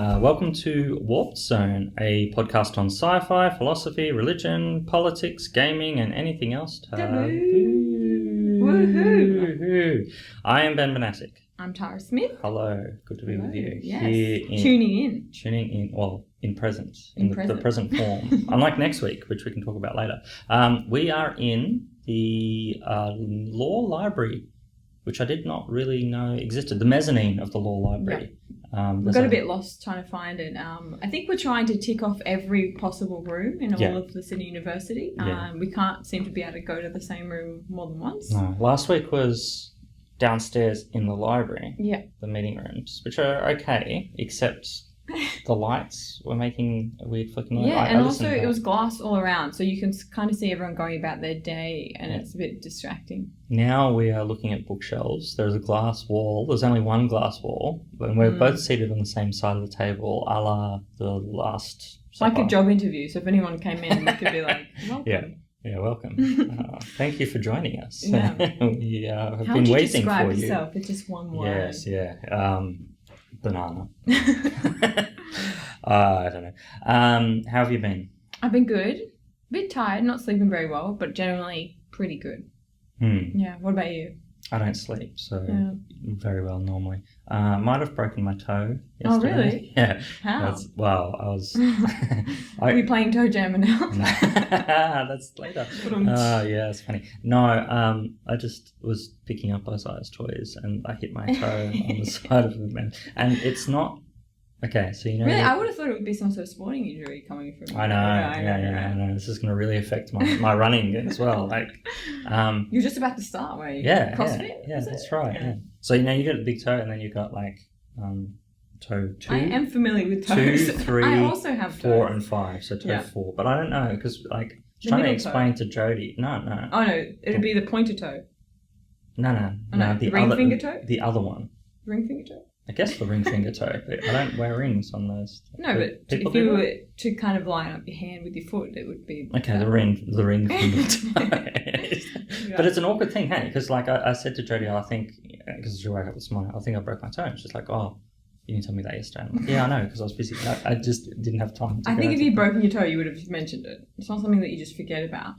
Welcome to Warped Zone, a podcast on sci-fi, philosophy, religion, politics, gaming, and anything else. Taboo. Woohoo! I am Ben Banasik. I'm Tara Smith. Hello, good to be with you. Yes. Tuning in, well, in present, the present form. Unlike next week, which we can talk about later. We are in the law library, which I did not really know existed. The mezzanine of the law library. Yeah. We got a bit lost trying to find it. I think we're trying to tick off every possible room in all of the Sydney University. We can't seem to be able to go to the same room more than once. No. Last week was downstairs in the library. Yeah. The meeting rooms, which are okay, except the lights were making a weird flicking noise. Yeah, and also it was glass all around, so you can kind of see everyone going about their day, and it's a bit distracting. Now we are looking at bookshelves. There's a glass wall. There's only one glass wall, and we're both seated on the same side of the table, a la the last supper. Like a job interview, so if anyone came in, we could be like, welcome. Yeah, welcome. Thank you for joiing us. Yeah. We have How been would you waiting describe for you. yourself? It's just one word. Yes, yeah. Banana. I don't know. How have you been? I've been good. A bit tired, not sleeping very well, but generally pretty good. Yeah, what about you? I don't sleep, so very well normally. Might have broken my toe yesterday. Oh, really? Yeah. How? I was... Are you playing ToeJam and Earl? That's later. Yeah, it's funny. No, I just was picking up Isaiah's toys and I hit my toe on the side of it. And it's not... Okay, so you know... Really? I would have thought it would be some sort of sporting injury coming from... I know. I know. This is going to really affect my running as well. Like, you're just about to start, were you? Yeah. CrossFit? Yeah, that's right. Yeah. So, you know, you got a big toe and then you've got like toe 2. I am familiar with toes. 2, 3, I also have 4 toes. and 5. So toe 4. But I don't know because like... I was trying to explain to Jodie. No. Oh, no. It would be the pointer toe. No. The ring finger toe? The other one. Ring finger toe? I guess the ring finger toe, but I don't wear rings on those. No, but if you were to kind of line up your hand with your foot, it would be... Okay, the ring finger toe. But it's an awkward thing, hey? Because like I said to Jodie, I think, because she woke up this morning, I think I broke my toe. And she's like, oh, you didn't tell me that yesterday. I'm like, yeah, I know, because I was busy. I just didn't have time to I think if you'd broken your toe, you would have mentioned it. It's not something that you just forget about.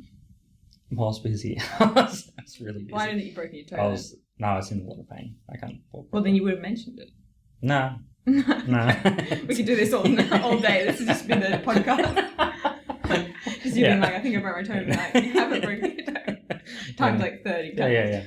I was busy. I was really busy. Why didn't you broken your toe? I was in a lot of pain. I can't walk. Well, then you would have mentioned it. No. We could do this all day. This has just been the podcast. Just you being like, I think I broke my toe, and like, you haven't broken your toe. Times like 30. Yeah.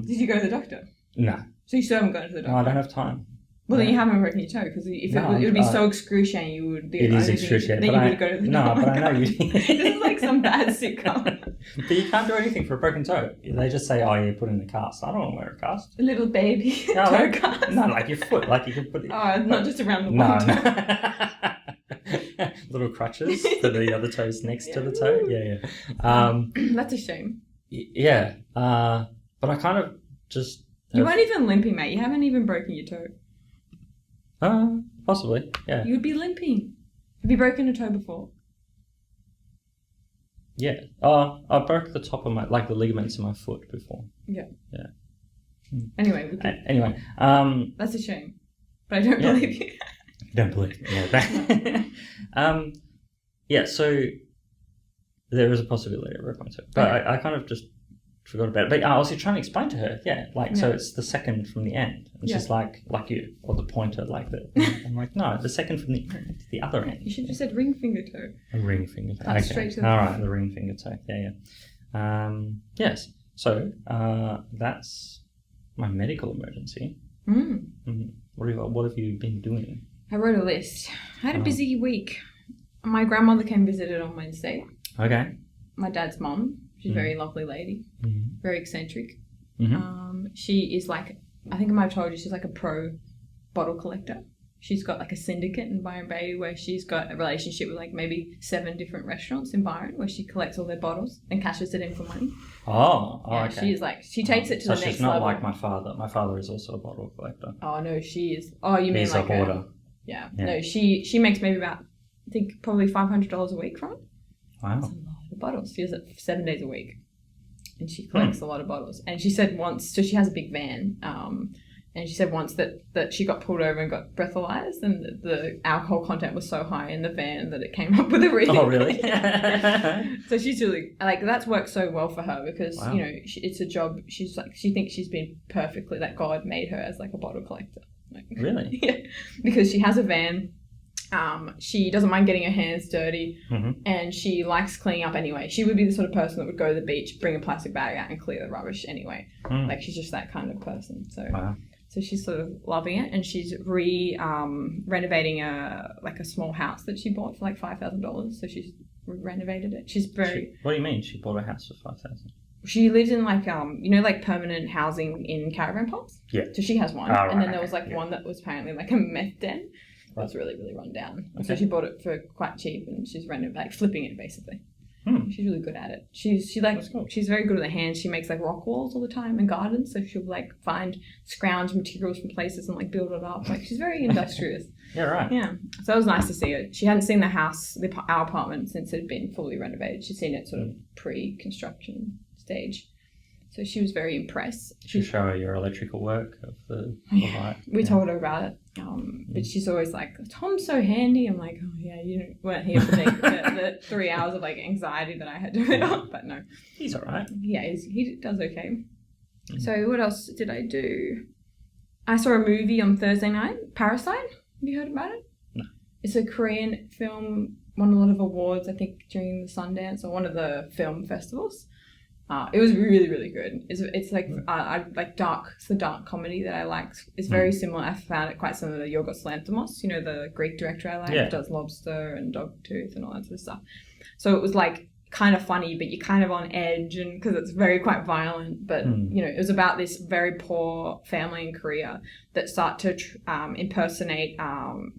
Did you go to the doctor? No. So you still haven't gone to the doctor? No, I don't have time. Well, then you haven't broken your toe, because if it would be so excruciating, you would be... It is excruciating. Then you would go to the doctor. No, but I know you... This is like some bad sitcom. But you can't do anything for a broken toe. They just say, oh, you put in a cast. I don't want to wear a cast. A little baby toe cast? No, like your foot. Like you can put it... Oh, not just around the one toe. Little crutches for the other toes next to the toe. Yeah. That's a shame. Yeah. But I kind of just... You weren't even limping, mate. You haven't even broken your toe. Possibly, yeah. You would be limping. Have you broken a toe before? Yeah. I broke the top of my, like the ligaments in my foot before. Yeah. Yeah. Anyway. That's a shame. But I don't believe you. Don't believe me. Yeah. Yeah, so there is a possibility I broke my toe. But I kind of just forgot about it. But I was trying to explain to her, so it's the second from the end. And she's like you, or the pointer, like that. I'm like, no, the second from the other end. You should have said ring finger toe. A ring finger toe. That's straight to the All right, the ring finger toe. Yeah. Yes. So that's my medical emergency. Mm-hmm. What have you been doing? I wrote a list. I had a busy week. My grandmother came visited on Wednesday. Okay. My dad's mum. She's a very lovely lady, very eccentric. Mm-hmm. She is like, I think I might have told you, she's like a pro bottle collector. She's got like a syndicate in Byron Bay where she's got a relationship with like maybe 7 different restaurants in Byron where she collects all their bottles and cashes it in for money. Okay. She's like, she takes it to the next level. She's not like my father. My father is also a bottle collector. Oh, no, she is. Oh, you mean He's like a hoarder. Yeah. No, she makes maybe about, I think probably $500 a week from it. Wow. That's a lot of bottles. She does it 7 days a week. And she collects a lot of bottles. And she said once, so she has a big van, And she said once that she got pulled over and got breathalyzed, and the alcohol content was so high in the van that it came up with a reading. Oh, really? So she's really, like, that's worked so well for her because, Wow. you know, it's a job. She's like, she thinks she's been perfectly, that God made her as like a bottle collector. Like, Really? yeah. Because she has a van. She doesn't mind getting her hands dirty, and she likes cleaning up anyway. She would be the sort of person that would go to the beach, bring a plastic bag out and clear the rubbish anyway. Like, she's just that kind of person. So Wow. so she's sort of loving it, and she's renovating a small house that she bought for like $5,000. So she's renovated it. She's very. What do you mean? She bought a house for $5,000? She lives in like like permanent housing in caravan parks. Yeah. So she has one, Oh, right, and then there was okay, like yeah. one that was apparently like a meth den. Right. That's really, really run down. Okay. So she bought it for quite cheap, and she's flipping it basically. She's really good at it. She's very good with her hands. She makes like rock walls all the time and gardens. So she'll like find scrounge materials from places and like build it up. Like, she's very industrious. Yeah, right. Yeah. So it was nice to see her. She hadn't seen the house, our apartment, since it had been fully renovated. She'd seen it sort of pre-construction stage. So she was very impressed. Did you show her your electrical work of the light? We told her about it. But she's always like, Tom's so handy. I'm like, oh yeah, you weren't here for the 3 hours of like anxiety that I had to put up. But no. He's all right. Yeah, he does okay. So what else did I do? I saw a movie on Thursday night, Parasite. Have you heard about it? No. It's a Korean film, won a lot of awards, I think, during the Sundance or one of the film festivals. It was really, really good. It's like I like dark. It's the dark comedy that I liked. It's very similar. I found it quite similar to Yorgos Lanthimos, you know, the Greek director I like. Yeah. Does Lobster and Dogtooth and all that sort of stuff. So it was like kind of funny, but you're kind of on edge, and because it's very violent. But you know, it was about this very poor family in Korea that start to impersonate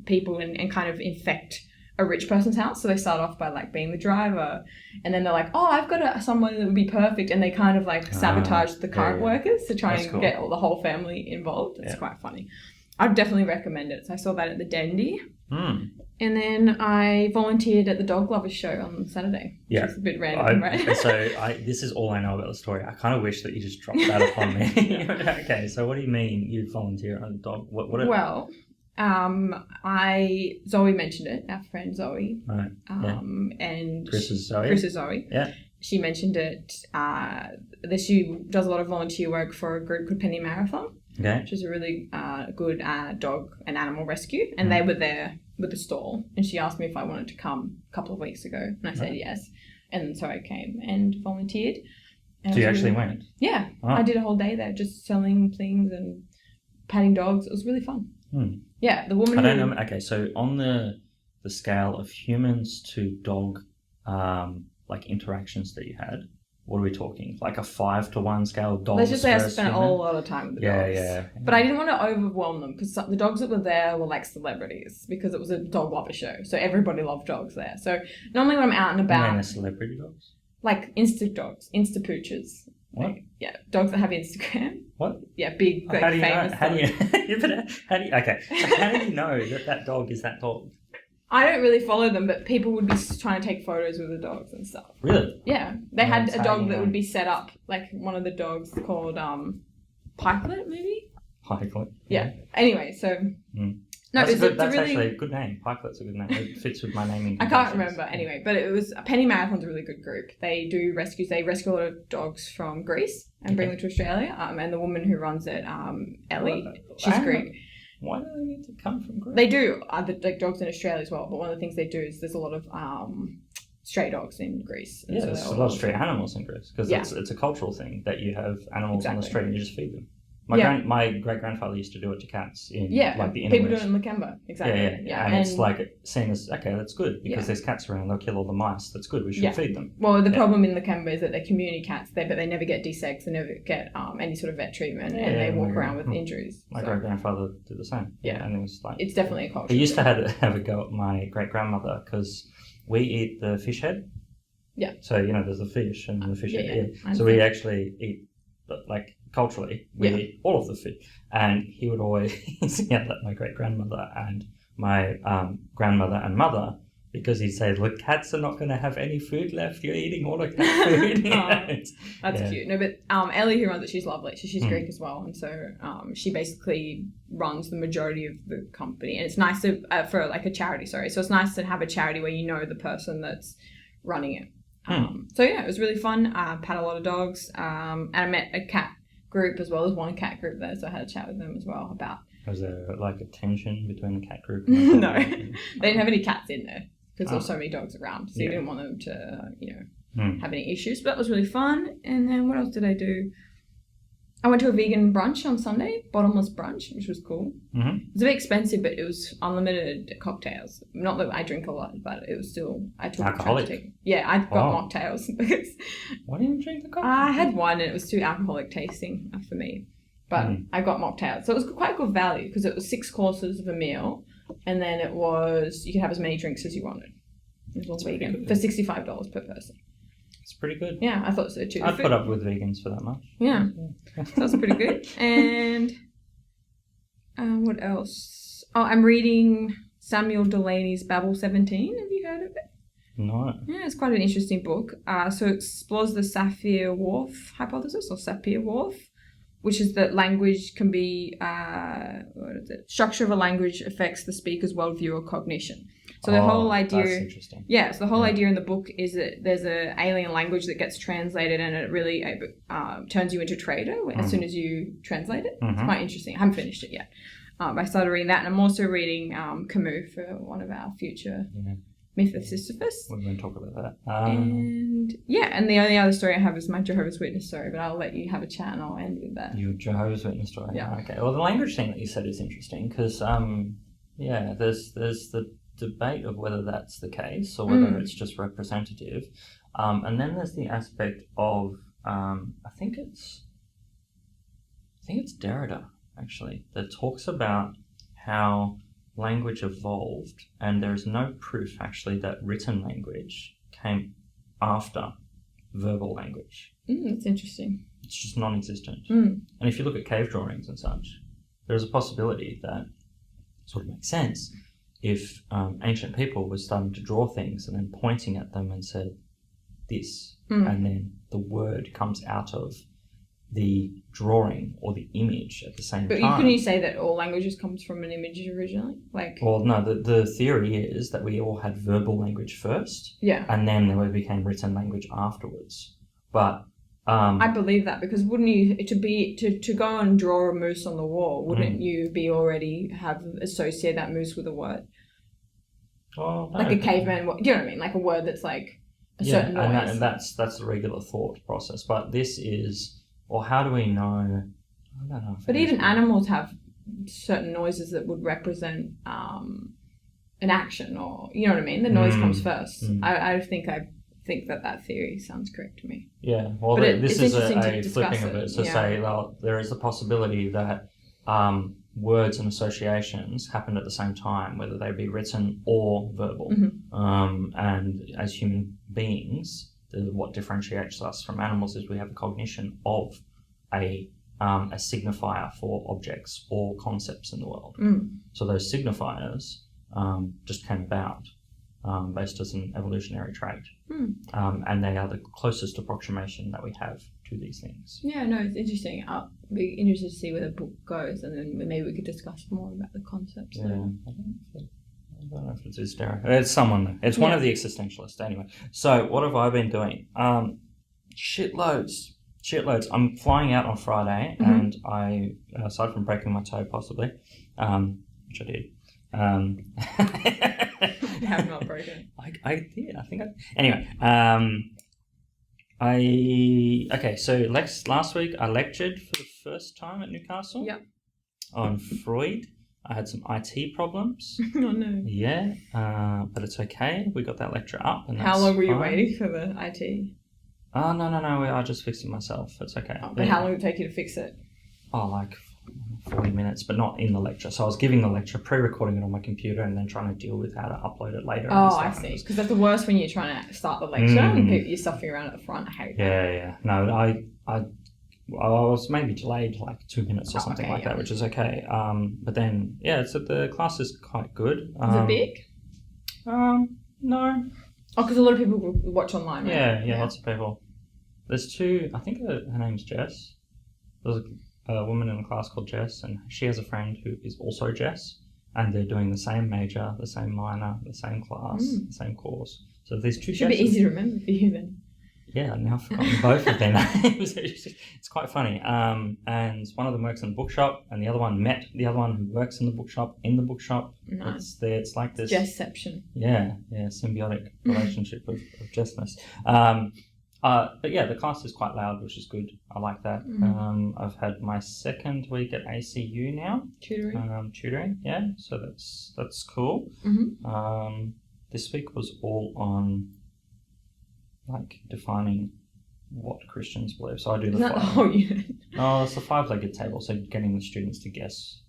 people and kind of infect a rich person's house. So they start off by like being the driver, and then they're like, oh, I've got someone that would be perfect, and they kind of like sabotage the current workers to try and get the whole family involved. It's quite funny. I'd definitely recommend it. So I saw that at the Dendy. And then I volunteered at the Dog Lovers show on Saturday. Which is a bit random, right? So this is all I know about the story. I kind of wish that you just dropped that upon me. Okay, so what do you mean you volunteer on a dog? Well, Zoe mentioned it, our friend Zoe. Right. And Chris's Zoe. Chris's Zoe. Yeah. She mentioned it. She does a lot of volunteer work for a group called Penny Marathon. Okay. Which is a really good dog and animal rescue. And they were there with the stall. And she asked me if I wanted to come a couple of weeks ago. And I said yes. And so I came and volunteered. And So you actually went? Yeah. Oh. I did a whole day there just selling things and patting dogs. It was really fun. Yeah, the woman. I don't know. Okay, so on the scale of humans to dog, like interactions that you had, what are we talking? Like a 5-to-1 scale of dogs? Let's just say I versus spent a human? whole lot of time with the dogs. Yeah. But I didn't want to overwhelm them because the dogs that were there were like celebrities because it was a dog lover show. So everybody loved dogs there. So normally when I'm out and about, You mean celebrity dogs? like Insta dogs, Insta poochers. What? Like, yeah, dogs that have Instagram. What? Yeah, big, like, How do you famous know? How do you? dogs. Okay. So how do you know that dog is that dog? I don't really follow them, but people would be trying to take photos with the dogs and stuff. Really? Yeah, they had a dog that on. would be set up, like one of the dogs called Pikelet, maybe. Pikelet. Yeah. Anyway, so no, That's it's that's really. actually a good name. Pikelet's a good name. It fits with my naming. I can't conventions. remember anyway, but it was Penny Marathon's a really good group. They do rescues. They rescue a lot of dogs from Greece and bring them to Australia. And the woman who runs it, Ellie, she's Greek. Why do they need to come from Greece? They do like dogs in Australia as well. But one of the things they do is there's a lot of stray dogs in Greece. And Yeah, there's a lot of stray animals in Greece because Yeah. it's a cultural thing that you have animals on the Exactly. street and you just feed them. Yeah. My great grandfather used to do it to cats in like the people do Inuit. it in Lakemba. Exactly. Yeah. And it's like seen as okay, that's good because there's cats around. They'll kill all the mice. That's good. We should feed them. Well, the problem in Lakemba is that they're community cats, but they never get desexed. They never get any sort of vet treatment, and they walk around with injuries. My great grandfather did the same. Yeah. And it was like It's definitely a culture. he used to have a go at my great grandmother because we eat the fish head. Yeah. So there's the fish and the fish head. Yeah. So we actually eat, but like culturally, we eat all of the fish. And he would always yell at my great grandmother and my grandmother and mother because he'd say, look, cats are not going to have any food left. You're eating all the cat food. That's cute. No, but Ellie, who runs it, she's lovely. She's Greek as well. And so she basically runs the majority of the company. And it's nice to, for like a charity, sorry. So it's nice to have a charity where you know the person that's running it. So yeah, it was really fun. Pat a lot of dogs. And I met a cat group as well. There's one cat group there, so I had a chat with them as well about... Was there like a tension between the cat group and the No, they didn't have any cats in there because there were so many dogs around. So you didn't want them to, have any issues. But that was really fun. And then what else did I do? I went to a vegan brunch on Sunday, bottomless brunch, which was cool. Mm-hmm. It was a bit expensive, but it was unlimited cocktails. Not that I drink a lot, but it was still... I took alcoholic? I got mocktails. Because why didn't you drink the cocktail? I had one and it was too alcoholic tasting for me. But I got mocktails. So it was quite good value because it was 6 courses of a meal and then it was... You could have as many drinks as you wanted. It was all vegan for $65 per person. It's pretty good. Yeah, I thought so too. I'd put up with vegans for that much. Yeah. That's pretty good. And what else? Oh, I'm reading Samuel Delaney's Babel 17. Have you heard of it? No. Yeah, it's quite an interesting book. So it explores the Sapir-Whorf hypothesis, or Sapir-Whorf, which is that language can be, structure of a language affects the speaker's worldview or cognition. So the whole idea... That's interesting. Yeah, so the whole idea in the book is that there's an alien language that gets translated and it really turns you into a trader as soon as you translate it. It's quite interesting. I haven't finished it yet. I started reading that, and I'm also reading Camus for one of our future Myth of Sisyphus. We're going to talk about that. And the only other story I have is my Jehovah's Witness story, but I'll let you have a chat and I'll end with that. Your Jehovah's Witness story? Yeah. Okay. Well, the language thing that you said is interesting because, there's the debate of whether that's the case or whether it's just representative. And then there's the aspect of, I think it's Derrida, actually, that talks about how language evolved, and there is no proof actually that written language came after verbal language. That's interesting. It's just non-existent. And if you look at cave drawings and such, there's a possibility that sort of makes sense if ancient people were starting to draw things and then pointing at them and said this, and then the word comes out of the drawing or the image at the same time. But couldn't you say that all languages comes from an image originally? Well, no, the theory is that we all had verbal language first, and then there became written language afterwards. But I believe that, because wouldn't you to go and draw a moose on the wall? Wouldn't you be already have associate that moose with a word? Well, like a caveman. Do you know what I mean? Like a word that's like a certain noise. And that's the regular thought process. But this is, or how do we know? I don't know. But even animals have certain noises that would represent an action, or you know what I mean. The noise comes first. I think that theory sounds correct to me. Yeah, well, this is a flipping of it. So say, well, there is a possibility that words and associations happen at the same time, whether they be written or verbal. And as human beings, what differentiates us from animals is we have a cognition of a signifier for objects or concepts in the world. So those signifiers just came about based as an evolutionary trait. And they are the closest approximation that we have to these things. Yeah, no, it's interesting. I'll be interested to see where the book goes, and then maybe we could discuss more about the concepts. Yeah, I don't know if it's Derek. It's someone. It's one of the existentialists. Anyway, so what have I been doing? Shitloads. I'm flying out on Friday, and I, aside from breaking my toe possibly, which I did. You have not broken. I did. I think I. Anyway, so last week I lectured for the first time at Newcastle. Yep. On Freud. I had some IT problems. Oh no. Yeah, but it's okay. We got that lecture up. And how long were you waiting for the IT? Oh, no. I just fixed it myself. It's okay. Oh, but how long did it take you to fix it? Oh, like 40 minutes, but not in the lecture. So I was giving the lecture, pre-recording it on my computer, and then trying to deal with how to upload it later. Oh, I see. Because that's the worst when you're trying to start the lecture and you're stuffing around at the front. I hate that. Yeah. No, I was maybe delayed like 2 minutes or something like that, which is okay. But then, so the class is quite good. Is it big? No. Oh, because a lot of people watch online, right? Yeah, lots of people. There's two, I think her name's Jess. There's a woman in the class called Jess, and she has a friend who is also Jess, and they're doing the same major, the same minor, the same class, the same course. So there's two Should be easy to remember for you then. Yeah, now I've forgotten both of their names. It's quite funny. And one of them works in the bookshop, and the other one met the other one who works in the bookshop. Nice. It's like this. Jessception. Yeah, symbiotic relationship of Jessness. But yeah, the class is quite loud, which is good. I like that. I've had my second week at ACU now. Tutoring, yeah. So that's cool. This week was all on like defining what Christians believe. So I do the it's the 5-legged table. So getting the students to guess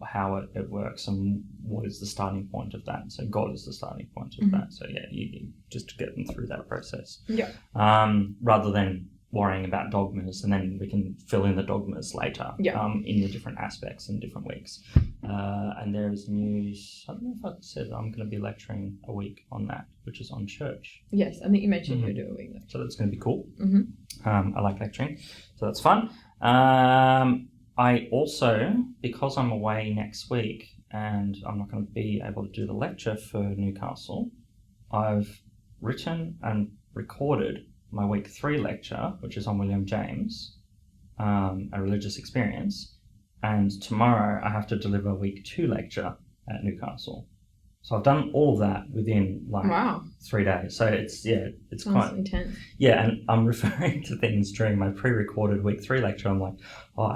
how it works and what is the starting point of that. So God is the starting point of that. So yeah, you just to get them through that process. Yeah. Rather than worrying about dogmas, and then we can fill in the dogmas later. In the different aspects in different weeks. And there is news. I don't know if I said I'm going to be lecturing a week on that, which is on church. Yes, I think you mentioned you do a week. So that's going to be cool. I like lecturing, so that's fun. I also, because I'm away next week and I'm not going to be able to do the lecture for Newcastle, I've written and recorded my week 3 lecture, which is on William James, a religious experience, and tomorrow I have to deliver a week 2 lecture at Newcastle. So I've done all of that within 3 days. So it's quite intense. Yeah, and I'm referring to things during my pre-recorded week 3 lecture. I'm like,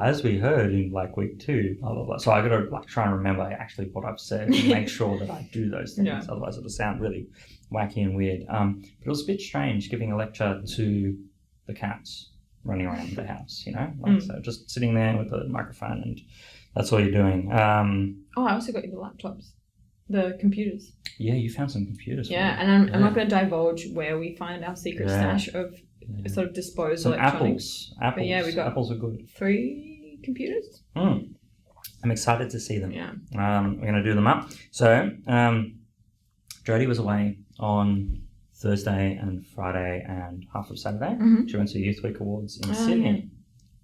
as we heard in like week 2, blah blah blah. So I got to like try and remember actually what I've said and make sure that I do those things. Otherwise, it'll sound really wacky and weird. But it was a bit strange giving a lecture to the cats running around the house. So just sitting there with a microphone and that's all you're doing. I also got you the laptops. The computers. Yeah, you found some computers. Yeah, and I'm not going to divulge where we find our secret stash of sort of disposed some electronics. Apples. But yeah, we got apples are good. 3 computers. I'm excited to see them. Yeah. We're going to do them up. So, Jodie was away on Thursday and Friday and half of Saturday. She went to Youth Week Awards in Sydney. Yeah.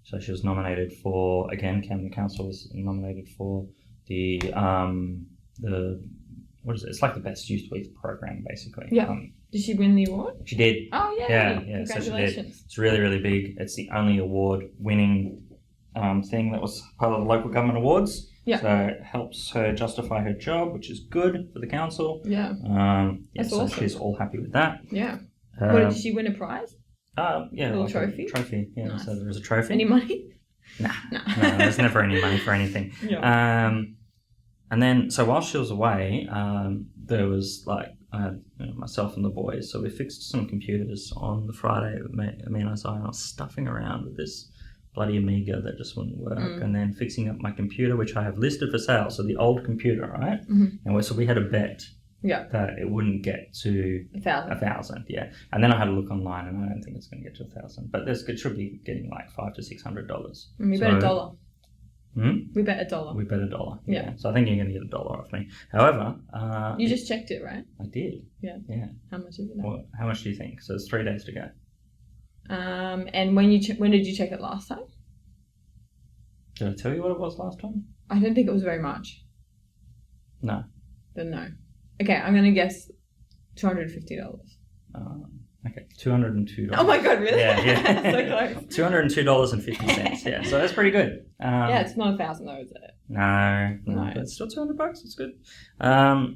So she was nominated for, again, Camden Council was nominated for the what is it? It's like the best youth week program, basically. Yeah. Did she win the award? She did. Oh, yay. Yeah. Congratulations. So she did. It's really, really big. It's the only award-winning thing that was part of the local government awards. Yeah. So it helps her justify her job, which is good for the council. Yeah. That's so awesome. She's all happy with that. Yeah. Did she win a prize? Yeah. A little trophy? Trophy, yeah. Nice. So there was a trophy. Any money? No, there's never any money for anything. Yeah. And then, so while she was away, there was like, myself and the boys, so we fixed some computers on the Friday. Me and Isaiah, I was stuffing around with this bloody Amiga that just wouldn't work, and then fixing up my computer, which I have listed for sale, so the old computer, right? And so we had a bet that it wouldn't get to 1,000, yeah. And then I had a look online, and I don't think it's going to get to 1,000, but it should be getting like $500 to $600. And we bet $1. We bet $1. We bet $1. Yeah. So I think you're going to get $1 off me. However, you just checked it, right? I did. Yeah. How much is it now? Well, how much do you think? So it's 3 days to go. And when did you check it last time? Did I tell you what it was last time? I don't think it was very much. No. Then no. Okay, I'm going to guess $250. Okay, $202. Oh my god, really? Yeah. So close. $202.50. Yeah, so that's pretty good. Yeah, it's not 1,000 though, is it? No. But it's still $200. It's good. I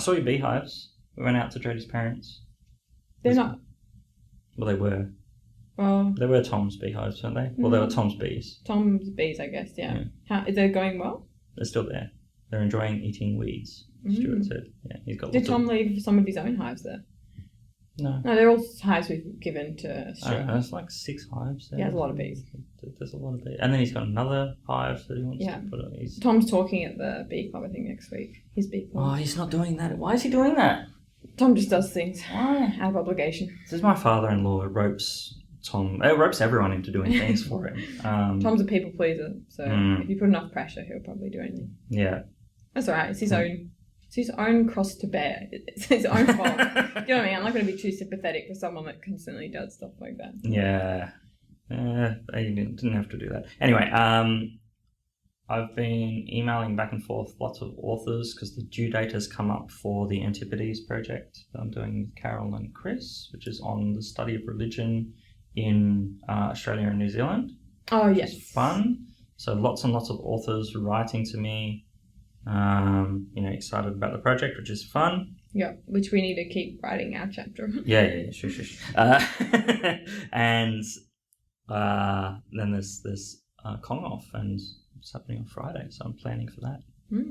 saw your beehives. We went out to Jodie's parents. They're not. Well, they were. Well, they were Tom's beehives, weren't they? Well, they were Tom's bees. Tom's bees, I guess. Yeah. How is it going well? They're still there. They're enjoying eating weeds. Stuart said. Yeah, he's got. Did Tom leave some of his own hives there? No, they're all hives we've given to Stuart. There's like 6 hives there. He has a lot of bees. There's a lot of bees. And then he's got another hive that he wants to put on. Tom's talking at the bee club, I think, next week. His bee club. Oh, he's not doing that. Why is he doing that? Tom just does things. Why? Out of obligation. This is my father-in-law ropes Tom. It ropes everyone into doing things for him. Tom's a people pleaser, so if you put enough pressure, he'll probably do anything. Yeah. That's all right. It's his own It's his own cross to bear. It's his own fault. You know what I mean? I'm not going to be too sympathetic for someone that constantly does stuff like that. Yeah. You didn't have to do that. Anyway, I've been emailing back and forth lots of authors because the due date has come up for the Antipodes project that I'm doing with Carol and Chris, which is on the study of religion in Australia and New Zealand. Oh, yes. It's fun. So lots and lots of authors writing to me, excited about the project, which is fun. Yeah, which we need to keep writing our chapter. Yeah, sure. And then there's Kong Off, and it's happening on Friday, so I'm planning for that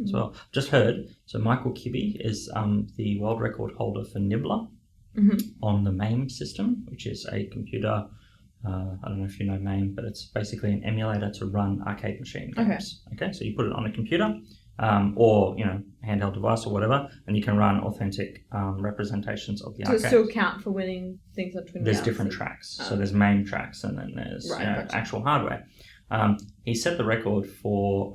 as well. Just heard, so Michael Kibbe is the world record holder for Nibbler on the MAME system, which is a computer. I don't know if you know MAME, but it's basically an emulator to run arcade machine games. Okay, so you put it on a computer or handheld device or whatever, and you can run authentic representations of the arcade. So it still count for winning things on Twin There's Galaxy? different tracks. So there's MAME tracks, and then there's actual hardware. He set the record for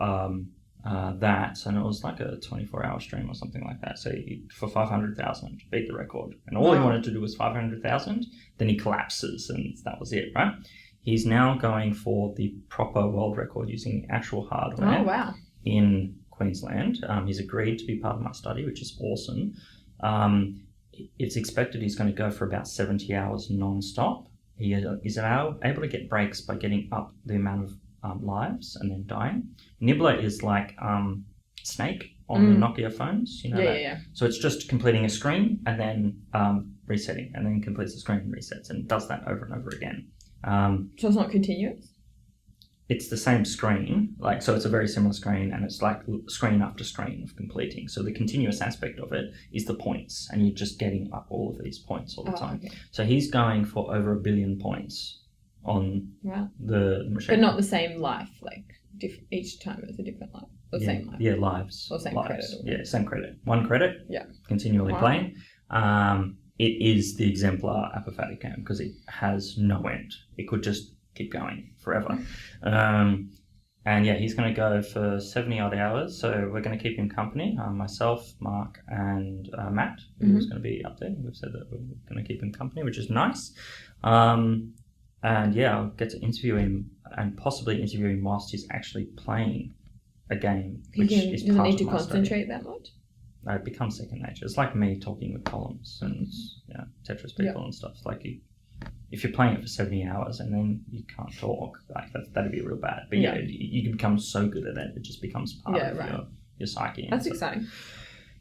that, and it was like a 24-hour stream or something like that. So for 500,000 to beat the record, and all he wanted to do was 500,000. Then he collapses, and that was it, right? He's now going for the proper world record using actual hardware. Oh, wow. In Queensland. He's agreed to be part of my study, which is awesome. It's expected he's going to go for about 70 hours non-stop. He is able to get breaks by getting up the amount of lives and then dying. Nibbler is like Snake on the Nokia phones. You know that? Yeah. So it's just completing a screen and then resetting, and then completes the screen and resets, and does that over and over again. So it's not continuous? It's the same screen, so it's a very similar screen, and it's like screen after screen of completing. So the continuous aspect of it is the points, and you're just getting up all of these points all the time. Okay. So he's going for over 1 billion points on the machine. But not the same life, each time it's a different life. Or same life. Yeah, lives. Or same lives. credit. Yeah, same credit. 1 credit. Yeah. Continually playing. It is the exemplar apophatic game because it has no end. It could just keep going forever. He's going to go for 70 odd hours, so we're going to keep him company. Myself, Mark, and Matt, who's going to be up there. We've said that we're going to keep him company, which is nice. I'll get to interview him and possibly interview him whilst he's actually playing a game, which is part of my study. Doesn't need to concentrate that much? No, it becomes second nature. It's like me talking with columns and Tetris people and stuff. If you're playing it for 70 hours and then you can't talk, that'd be real bad. But you can become so good at it, it just becomes part of your psyche. That's exciting.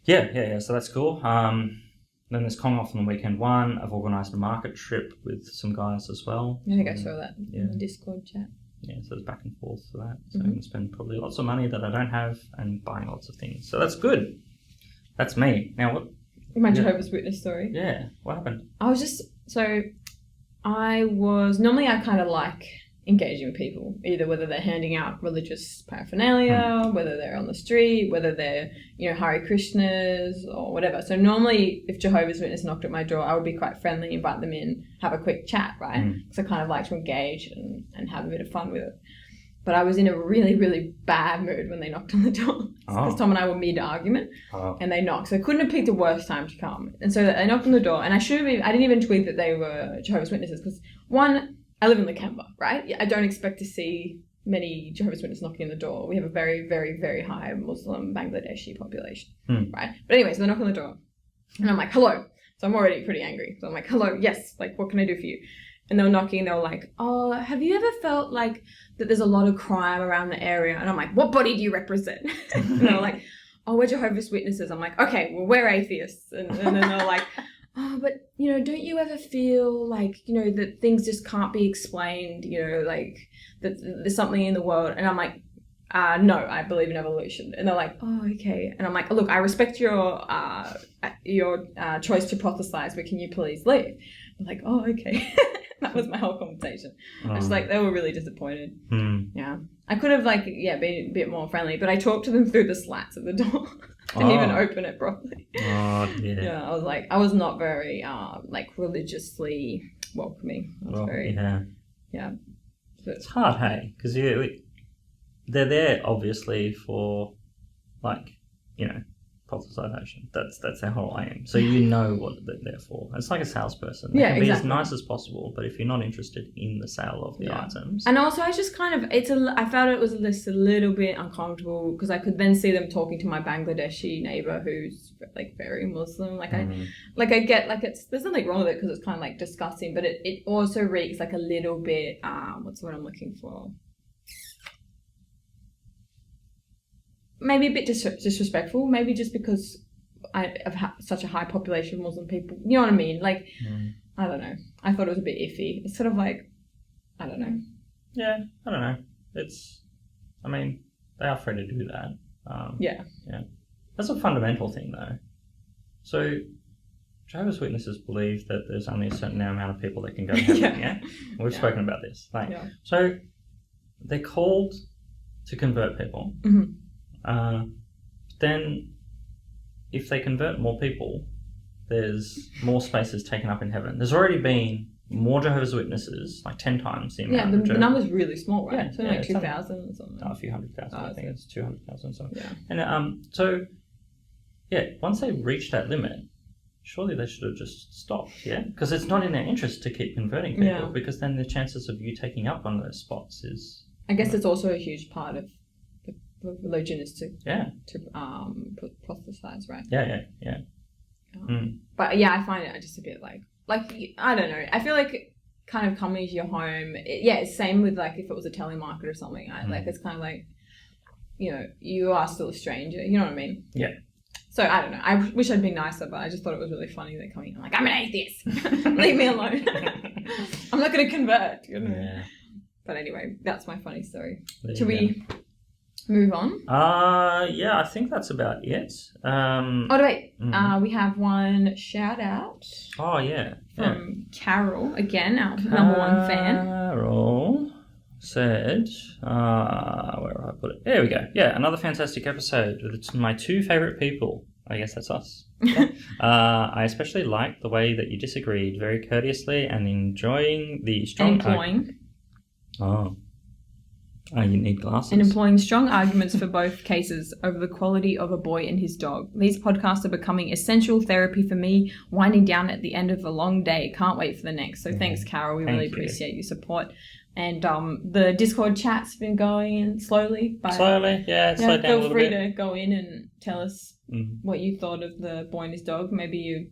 Yeah. So that's cool. Then there's Kong Off on the weekend one. I've organised a market trip with some guys as well. I think I saw that in the Discord chat. Yeah, so there's back and forth for that. So I can spend probably lots of money that I don't have and buying lots of things. So that's good. That's me. Now what? My Jehovah's Witness story. Yeah. What happened? Normally I kind of like engaging with people, either whether they're handing out religious paraphernalia, whether they're on the street, whether they're, Hare Krishnas or whatever. So normally if Jehovah's Witness knocked at my door, I would be quite friendly, invite them in, have a quick chat, right? Because I kind of like to engage and have a bit of fun with it. But I was in a really, really bad mood when they knocked on the door. Because Tom and I were mid-argument, and they knocked. So I couldn't have picked the worst time to come. And so they knocked on the door, and I didn't even tweet that they were Jehovah's Witnesses, because one, I live in Lakemba, right? I don't expect to see many Jehovah's Witnesses knocking on the door. We have a very, very, very high Muslim Bangladeshi population, right? But anyway, so they knock on the door, and I'm like, hello. So I'm already pretty angry. So I'm like, hello, yes, what can I do for you? And they were knocking, and they were like, oh, have you ever felt like that there's a lot of crime around the area? And I'm like, what body do you represent? And they were like, oh, we're Jehovah's Witnesses. I'm like, okay, well, we're atheists. And then they were like, oh, but, don't you ever feel like, that things just can't be explained, that there's something in the world? And I'm like, no, I believe in evolution. And they're like, oh, okay. And I'm like, look, I respect your choice to prophesize, but can you please leave? I'm like, oh, okay. That was my whole conversation. I was like, they were really disappointed. Yeah. I could have been a bit more friendly, but I talked to them through the slats of the door. Didn't even open it properly. Oh, dear. Yeah, I was not very, religiously welcoming. Yeah. But, it's hard, hey? Because they're there, obviously, for, proselytization. That's their whole aim. So you know what they're there for. It's like a salesperson. They Yeah, can be exactly. as nice as possible, but if you're not interested in the sale of the items, and also I just kind of I felt it was just a little bit uncomfortable because I could then see them talking to my Bangladeshi neighbor who's like very Muslim. Like I get like there's nothing wrong with it because it's kind of like disgusting, but it also reeks like a little bit. What's the word I'm looking for? Maybe a bit disrespectful, maybe just because I've had such a high population of Muslim people. You know what I mean? Like, I don't know. I thought it was a bit iffy. It's sort of like, I don't know. Yeah, I don't know. I mean, they are free to do that. Yeah. That's a fundamental thing, though. So, Jehovah's Witnesses believe that there's only a certain amount of people that can go to heaven, yeah? We've spoken about this. So, they're called to convert people. Mm-hmm. Then, if they convert more people, there's more spaces taken up in heaven. There's already been more Jehovah's Witnesses, like 10 times the amount. The number's really small, right? Yeah, so like 2,000 or something. A few 100,000. I think it's 200,000 or something. Yeah. And once they reach that limit, surely they should have just stopped, yeah? Because it's not in their interest to keep converting people, because then the chances of you taking up one of those spots is... I guess it's also a huge part of religion is to proselytize, right? Yeah. But I find it just a bit like I don't know. I feel like kind of coming to your home. It's same with like if it was a telemarketer or something. Right? Like it's kind of like you are still a stranger. You know what I mean? Yeah. So I don't know. I wish I'd been nicer, but I just thought it was really funny that coming in like I'm an atheist. Leave me alone. I'm not going to convert. You know? Yeah. But anyway, that's my funny story. Should we move on? Yeah, I think that's about it. Wait. We have one shout out. Oh, yeah. From Carol, again, our number one fan. Carol said, where have I put it? There we go. Yeah, another fantastic episode. It's my two favourite people. I guess that's us. Yeah. I especially liked the way that you disagreed very courteously and enjoying the strong... you need glasses. And employing strong arguments for both cases over the quality of a boy and his dog. These podcasts are becoming essential therapy for me, winding down at the end of a long day. Can't wait for the next. So thanks, Carol. We really appreciate your support. And the Discord chat's been going in slowly. Slowly, yeah. It's slowed down a little bit. Feel free to go in and tell us what you thought of the boy and his dog. Maybe you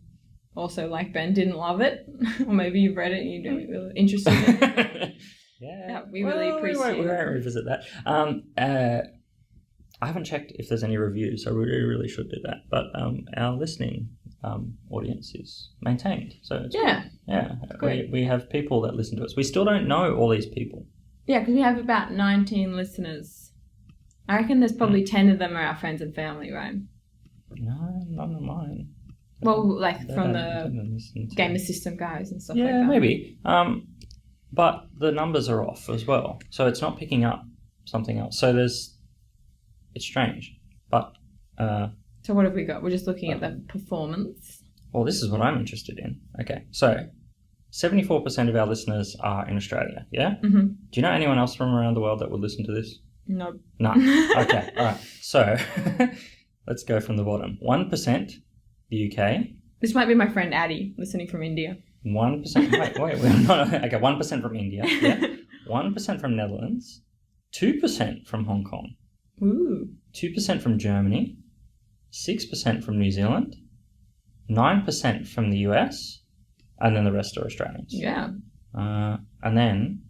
also, like Ben, didn't love it. Or maybe you've read it and you're really interested in it. Yeah, we really appreciate it. We won't revisit that. I haven't checked if there's any reviews. I really should do that. But our listening audience is maintained. So it's good. Yeah. We have people that listen to us. We still don't know all these people. Yeah, because we have about 19 listeners. I reckon there's probably 10 of them are our friends and family, right? No, none of mine. Well, like from the gamer system guys and stuff like that. Yeah, maybe. But the numbers are off as well. So it's not picking up something else. So it's strange. But... so what have we got? We're just looking at the performance. Well, this is what I'm interested in. Okay, so 74% of our listeners are in Australia, yeah? Mm-hmm. Do you know anyone else from around the world that would listen to this? No. No. Okay, all right. So let's go from the bottom. 1% the UK. This might be my friend Addie listening from India. 1%. Wait. We're not, okay, 1% from India. Yeah. 1% from Netherlands. 2% from Hong Kong. Ooh. 2% from Germany. 6% from New Zealand. 9% from the US. And then the rest are Australians. Yeah. And then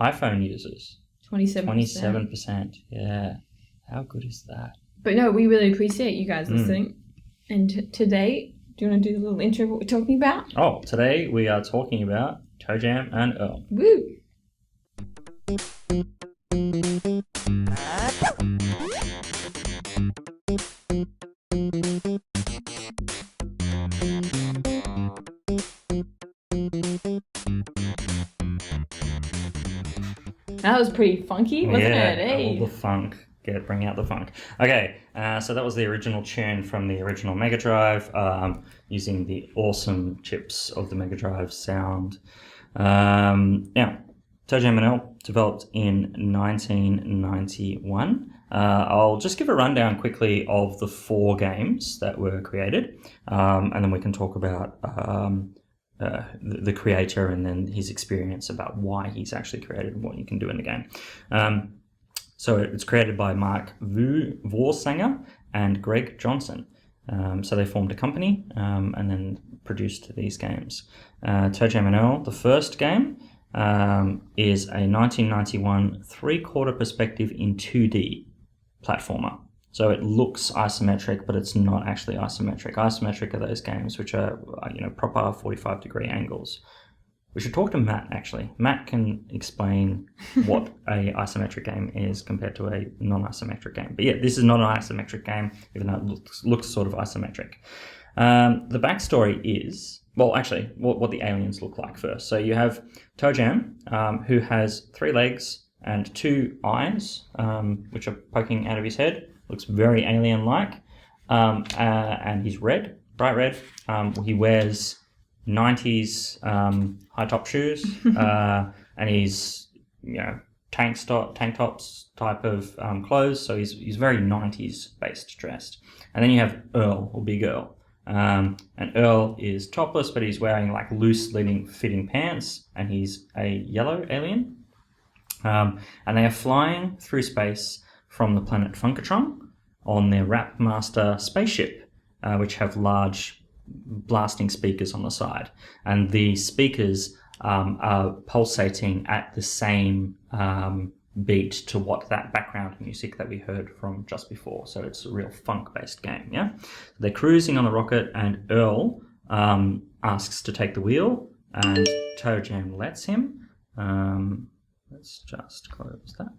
iPhone users. 27%. 27%. Yeah. How good is that? But no, we really appreciate you guys listening. And today... Do you want to do a little intro of what we're talking about? Oh, today we are talking about ToeJam and Earl. Woo! That was pretty funky, wasn't it? Hey. All the funk. Bring out the funk. Okay, so that was the original tune from the original Mega Drive, using the awesome chips of the Mega Drive sound. Now, ToeJam and Earl, developed in 1991. I'll just give a rundown quickly of the 4 games that were created, and then we can talk about the creator and then his experience about why he's actually created and what you can do in the game. So it's created by Mark Vorsanger and Greg Johnson. So they formed a company and then produced these games. ToeJam and Earl, the first game, is a 1991 3/4 perspective in 2D platformer. So it looks isometric, but it's not actually isometric. Isometric are those games which are, proper 45-degree angles. We should talk to Matt, actually. Matt can explain what a isometric game is compared to a non-isometric game. But yeah, this is not an isometric game, even though it looks sort of isometric. The backstory is, well, actually, what the aliens look like first. So you have ToeJam, who has 3 legs and 2 eyes, which are poking out of his head. Looks very alien-like. And he's red, bright red. He wears 90s high-top shoes, and he's, tank tops type of clothes. So he's very 90s-based dressed. And then you have Earl, or Big Earl. And Earl is topless, but he's wearing like loose fitting pants, and he's a yellow alien. And they are flying through space from the planet Funkatron on their Rapmaster spaceship, which have large blasting speakers on the side. And the speakers are pulsating at the same beat to what that background music that we heard from just before. So it's a real funk-based game, yeah? They're cruising on the rocket, and Earl asks to take the wheel, and ToeJam lets him. Let's just close that.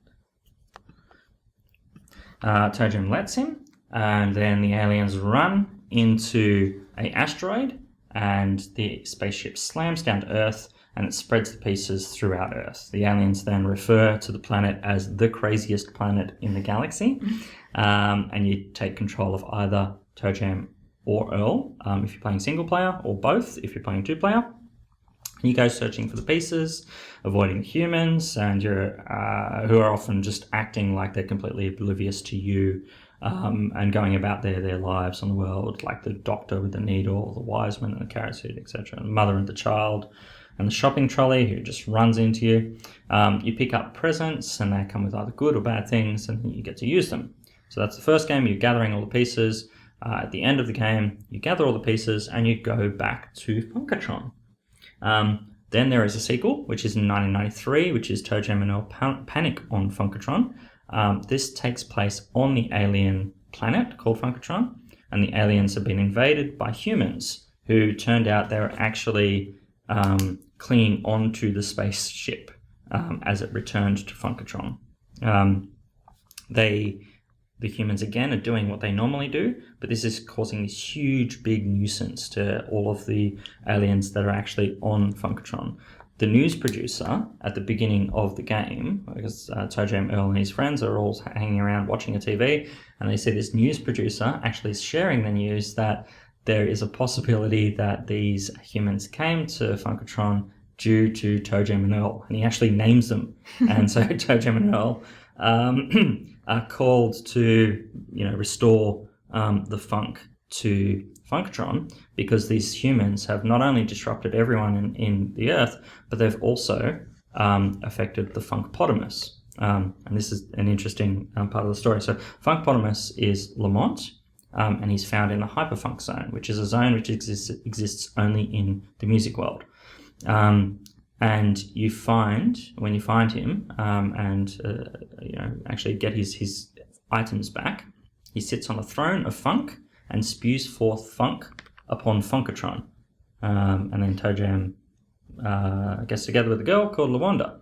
ToeJam lets him, and then the aliens run into an asteroid, and the spaceship slams down to Earth, and it spreads the pieces throughout Earth. The aliens then refer to the planet as the craziest planet in the galaxy, and you take control of either ToeJam or Earl if you're playing single player, or both if you're playing 2-player. You go searching for the pieces, avoiding humans, and who are often just acting like they're completely oblivious to you, and going about their lives on the world, like the doctor with the needle, the wise man in the carrot suit, etc., the mother and the child, and the shopping trolley who just runs into you. You pick up presents, and they come with either good or bad things, and you get to use them. So that's the first game. You're gathering all the pieces. At the end of the game, you gather all the pieces, and you go back to Funkatron. Then there is a sequel, which is in 1993, which is ToeJam and Earl Panic on Funkatron. This takes place on the alien planet called Funkatron, and the aliens have been invaded by humans who turned out they were actually clinging onto the spaceship as it returned to Funkatron. The humans again are doing what they normally do, but this is causing this huge big nuisance to all of the aliens that are actually on Funkatron. The news producer at the beginning of the game, because ToeJam, Earl and his friends are all hanging around watching a TV, and they see this news producer actually sharing the news that there is a possibility that these humans came to Funkatron due to ToeJam and Earl, and he actually names them. And so ToeJam and Earl are called to, restore the funk to Funkatron, because these humans have not only disrupted everyone in the Earth, but they've also affected the Funkpotamus. And this is an interesting part of the story. So Funkpotamus is Lamont, and he's found in the hyperfunk zone, which is a zone which exists only in the music world. And when you find him and actually get his items back, he sits on a throne of funk and spews forth funk upon Funkatron. And then ToeJam gets together with a girl called Lawanda.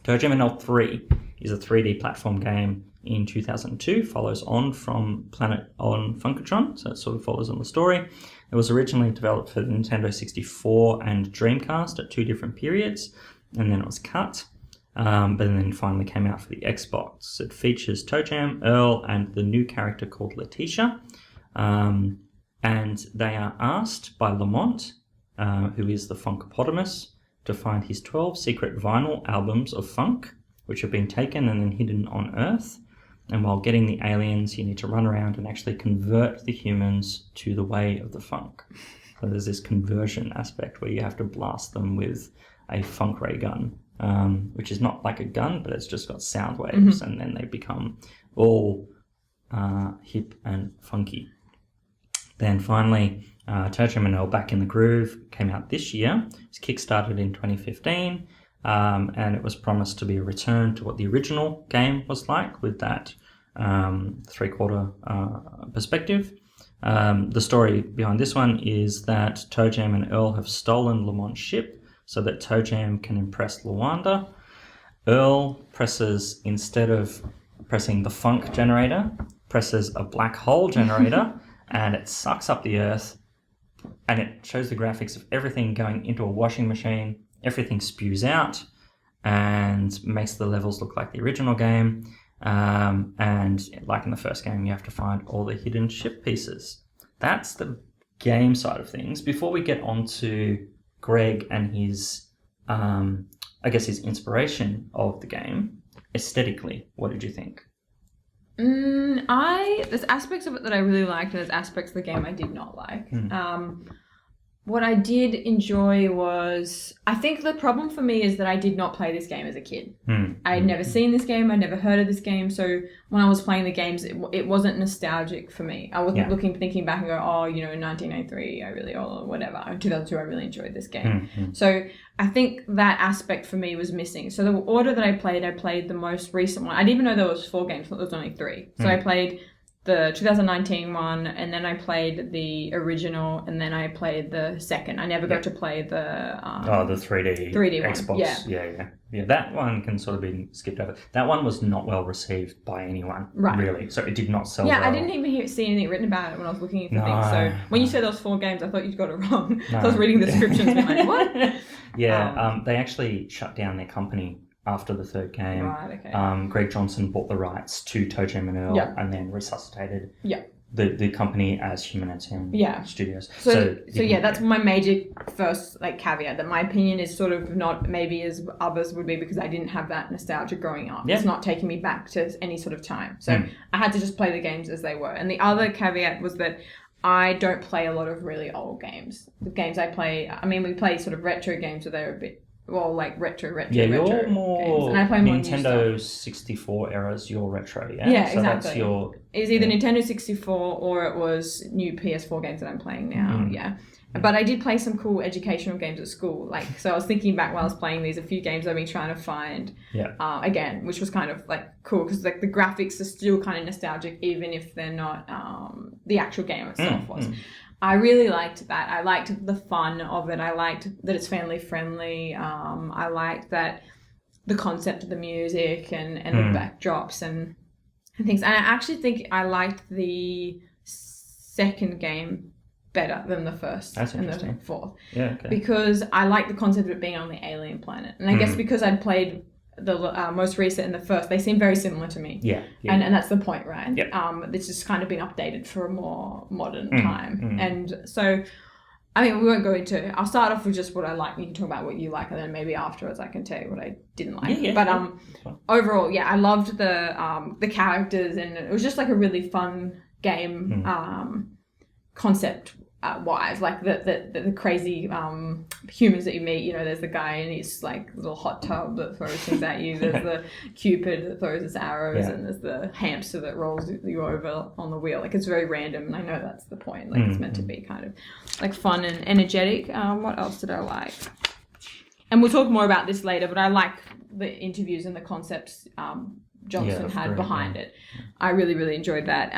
ToeJam and Earl 3 is a 3D platform game in 2002, follows on from Planet on Funkatron, so it sort of follows on the story. It was originally developed for the Nintendo 64 and Dreamcast at 2 different periods, and then it was cut, but then finally came out for the Xbox. It features ToeJam, Earl, and the new character called Letitia, and they are asked by Lamont, who is the Funkpotamus, to find his 12 secret vinyl albums of funk, which have been taken and then hidden on Earth. And while getting the aliens, you need to run around and actually convert the humans to the way of the funk. So there's this conversion aspect where you have to blast them with a funk ray gun, which is not like a gun, but it's just got sound waves, and then they become all hip and funky. Then finally, ToeJam and Earl Back in the Groove came out this year. It's kickstarted in 2015, and it was promised to be a return to what the original game was like, with that three-quarter perspective. The story behind this one is that ToeJam and Earl have stolen Lamont's ship so that ToeJam can impress Luanda. Earl presses, instead of pressing the funk generator, presses a black hole generator, and it sucks up the Earth, and it shows the graphics of everything going into a washing machine. Everything spews out and makes the levels look like the original game. And like in the first game, you have to find all the hidden ship pieces. That's the game side of things. Before we get on to Greg and his, I guess, his inspiration of the game, aesthetically, what did you think? There's aspects of it that I really liked, and there's aspects of the game I did not like. What I did enjoy was, I think the problem for me is that I did not play this game as a kid. I had never seen this game. I'd never heard of this game. So when I was playing the games, it wasn't nostalgic for me. I wasn't thinking back and go, oh, you know, in 1993, or whatever, in 2002, I really enjoyed this game. So I think that aspect for me was missing. So the order that I played the most recent one. I didn't even know there was 4 games. I thought there was only 3. So I played the 2019 one, and then I played the original, and then I played the second. I never got to play the 3D Xbox one. Yeah, that one can sort of be skipped over. That one was not well received by anyone, really, so it did not sell well. I didn't even see anything written about it when I was looking for things. So when you said there was 4 games, I thought you'd got it wrong. So I was reading the descriptions and being like, what? They actually shut down their company after the 3rd game. Right, okay. Greg Johnson bought the rights to ToeJam and Earl and then resuscitated the company as Humanitarian Studios. So that's my major first caveat, that my opinion is sort of not maybe as others would be, because I didn't have that nostalgia growing up. It's not taking me back to any sort of time. So I had to just play the games as they were. And the other caveat was that I don't play a lot of really old games. The games I play, we play sort of retro games, so they're a bit retro you're more games. And I play more Nintendo 64 eras, you're retro, exactly. That's your... It's either Nintendo 64 or it was new PS4 games that I'm playing now, But I did play some cool educational games at school. So I was thinking back while I was playing these, a few games I've been trying to find again, which was kind of cool, because the graphics are still kind of nostalgic, even if they're not the actual game itself was. I really liked that. I liked the fun of it. I liked that it's family friendly. I liked that the concept of the music and the backdrops and things. And I actually think I liked the second game better than the first and the fourth. Yeah, okay. Because I liked the concept of it being on the alien planet. And I guess because I'd played the most recent and the first, they seem very similar to me. And that's the point, right? It's just kind of been updated for a more modern time. And so, we won't go into, I'll start off with just what I like. You can talk about what you like, and then maybe afterwards I can tell you what I didn't like. But overall, I loved the characters, and it was just a really fun game concept wise, the crazy humans that you meet. There's the guy in his little hot tub that throws things at you. There's the Cupid that throws his arrows, and there's the hamster that rolls you over on the wheel. It's very random, and I know that's the point. It's meant to be kind of fun and energetic. What else did I like? And we'll talk more about this later, but I like the interviews and the concepts Johnson had behind it. I really, really enjoyed that.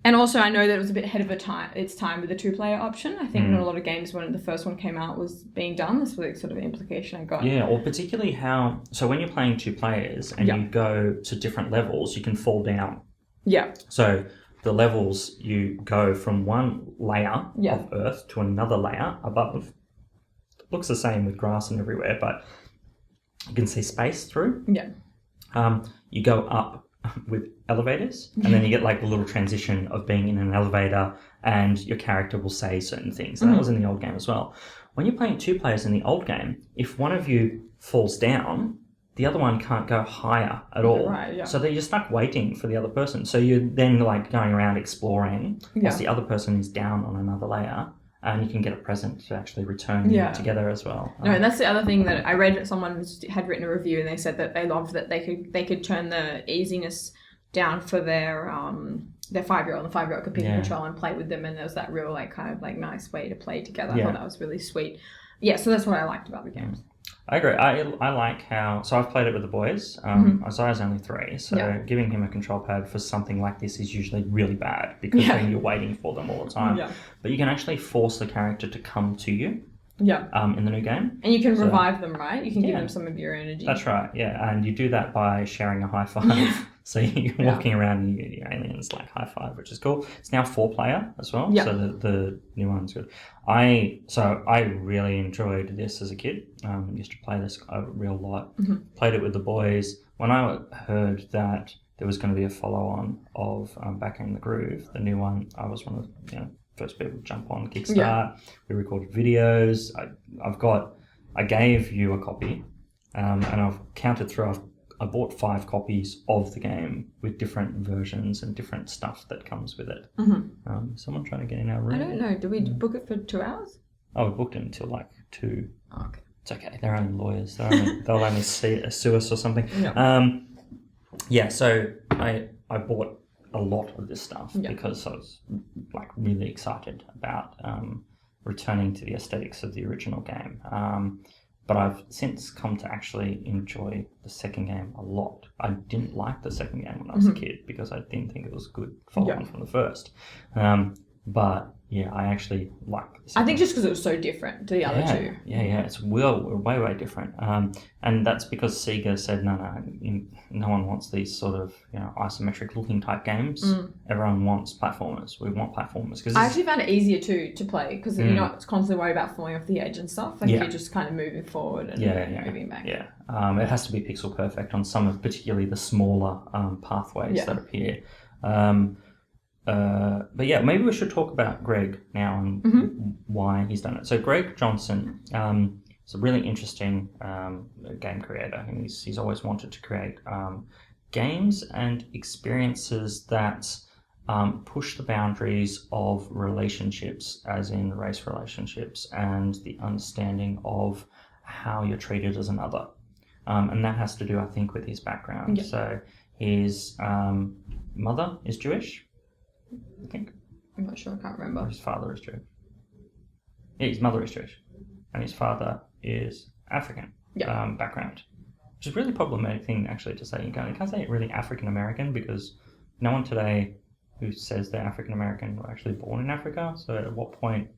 And also, I know that it was a bit ahead of its time with the 2-player option. I think in a lot of games when the first one came out was being done. That's the sort of implication I got. Yeah, or particularly so when you're playing 2 players and you go to different levels, you can fall down. Yeah. So the levels, you go from one layer of Earth to another layer above. It looks the same with grass and everywhere, but you can see space through. Yeah. You go up with elevators, and then you get like a little transition of being in an elevator, and your character will say certain things. And that was in the old game as well. When you're playing 2 players in the old game, if one of you falls down, the other one can't go higher at all. Right, yeah. So you're stuck waiting for the other person. So you're then like going around exploring whilst the other person is down on another layer, and you can get a present to actually return together as well. No, and that's the other thing that I read. Someone had written a review, and they said that they loved that they could turn the easiness down for their 5-year-old. The 5-year-old could pick a control and play with them, and there was that real like kind of like nice way to play together. I thought that was really sweet. Yeah, so that's what I liked about the games. I agree. I like how... So I've played it with the boys. Isaiah's only 3, so giving him a control pad for something like this is usually really bad because then you're waiting for them all the time. Yeah. But you can actually force the character to come to you in the new game. And you can revive them, right? You can give them some of your energy. That's right, yeah. And you do that by sharing a high five. So you're walking around and your aliens like high five, which is cool. It's now 4-player as well, so the new one's good. I really enjoyed this as a kid. Used to play this a real lot. Played it with the boys. When I heard that there was going to be a follow-on of Back in the Groove, the new one, I was one of the first people to jump on Kickstart. Yeah. We recorded videos. I gave you a copy, and I've counted through. I bought 5 copies of the game with different versions and different stuff that comes with it. Someone trying to get in our room? I don't know. Did we book it for 2 hours? Oh, we booked it until like 2. Oh, okay. It's okay. They're only lawyers. They'll only sue us or something. Yeah. So I bought a lot of this stuff because I was like really excited about returning to the aesthetics of the original game. But I've since come to actually enjoy the second game a lot. I didn't like the second game when I was a kid because I didn't think it was a good follow-on from the first. But yeah, I actually like the second. I think just because it was so different to the other 2. Yeah. It's way different. And that's because Sega said, no one wants these sort of isometric looking type games. Everyone wants platformers. We want platformers. I actually found it easier to play because you're not constantly worried about falling off the edge and stuff. Like you're just kind of moving forward and moving back. Yeah. It has to be pixel perfect on some of particularly the smaller pathways that appear. But yeah, maybe we should talk about Greg now and why he's done it. So Greg Johnson is a really interesting game creator, and he's always wanted to create games and experiences that push the boundaries of relationships, as in race relationships, and the understanding of how you're treated as another. And that has to do, I think, with his background. Yeah. So his mother is Jewish, I think. I'm not sure, I can't remember. His father is Jewish. Yeah, his mother is Jewish. And his father is African background. Which is a really problematic thing, actually, to say. You can't say really African American because no one today who says they're African American were actually born in Africa. So at what point...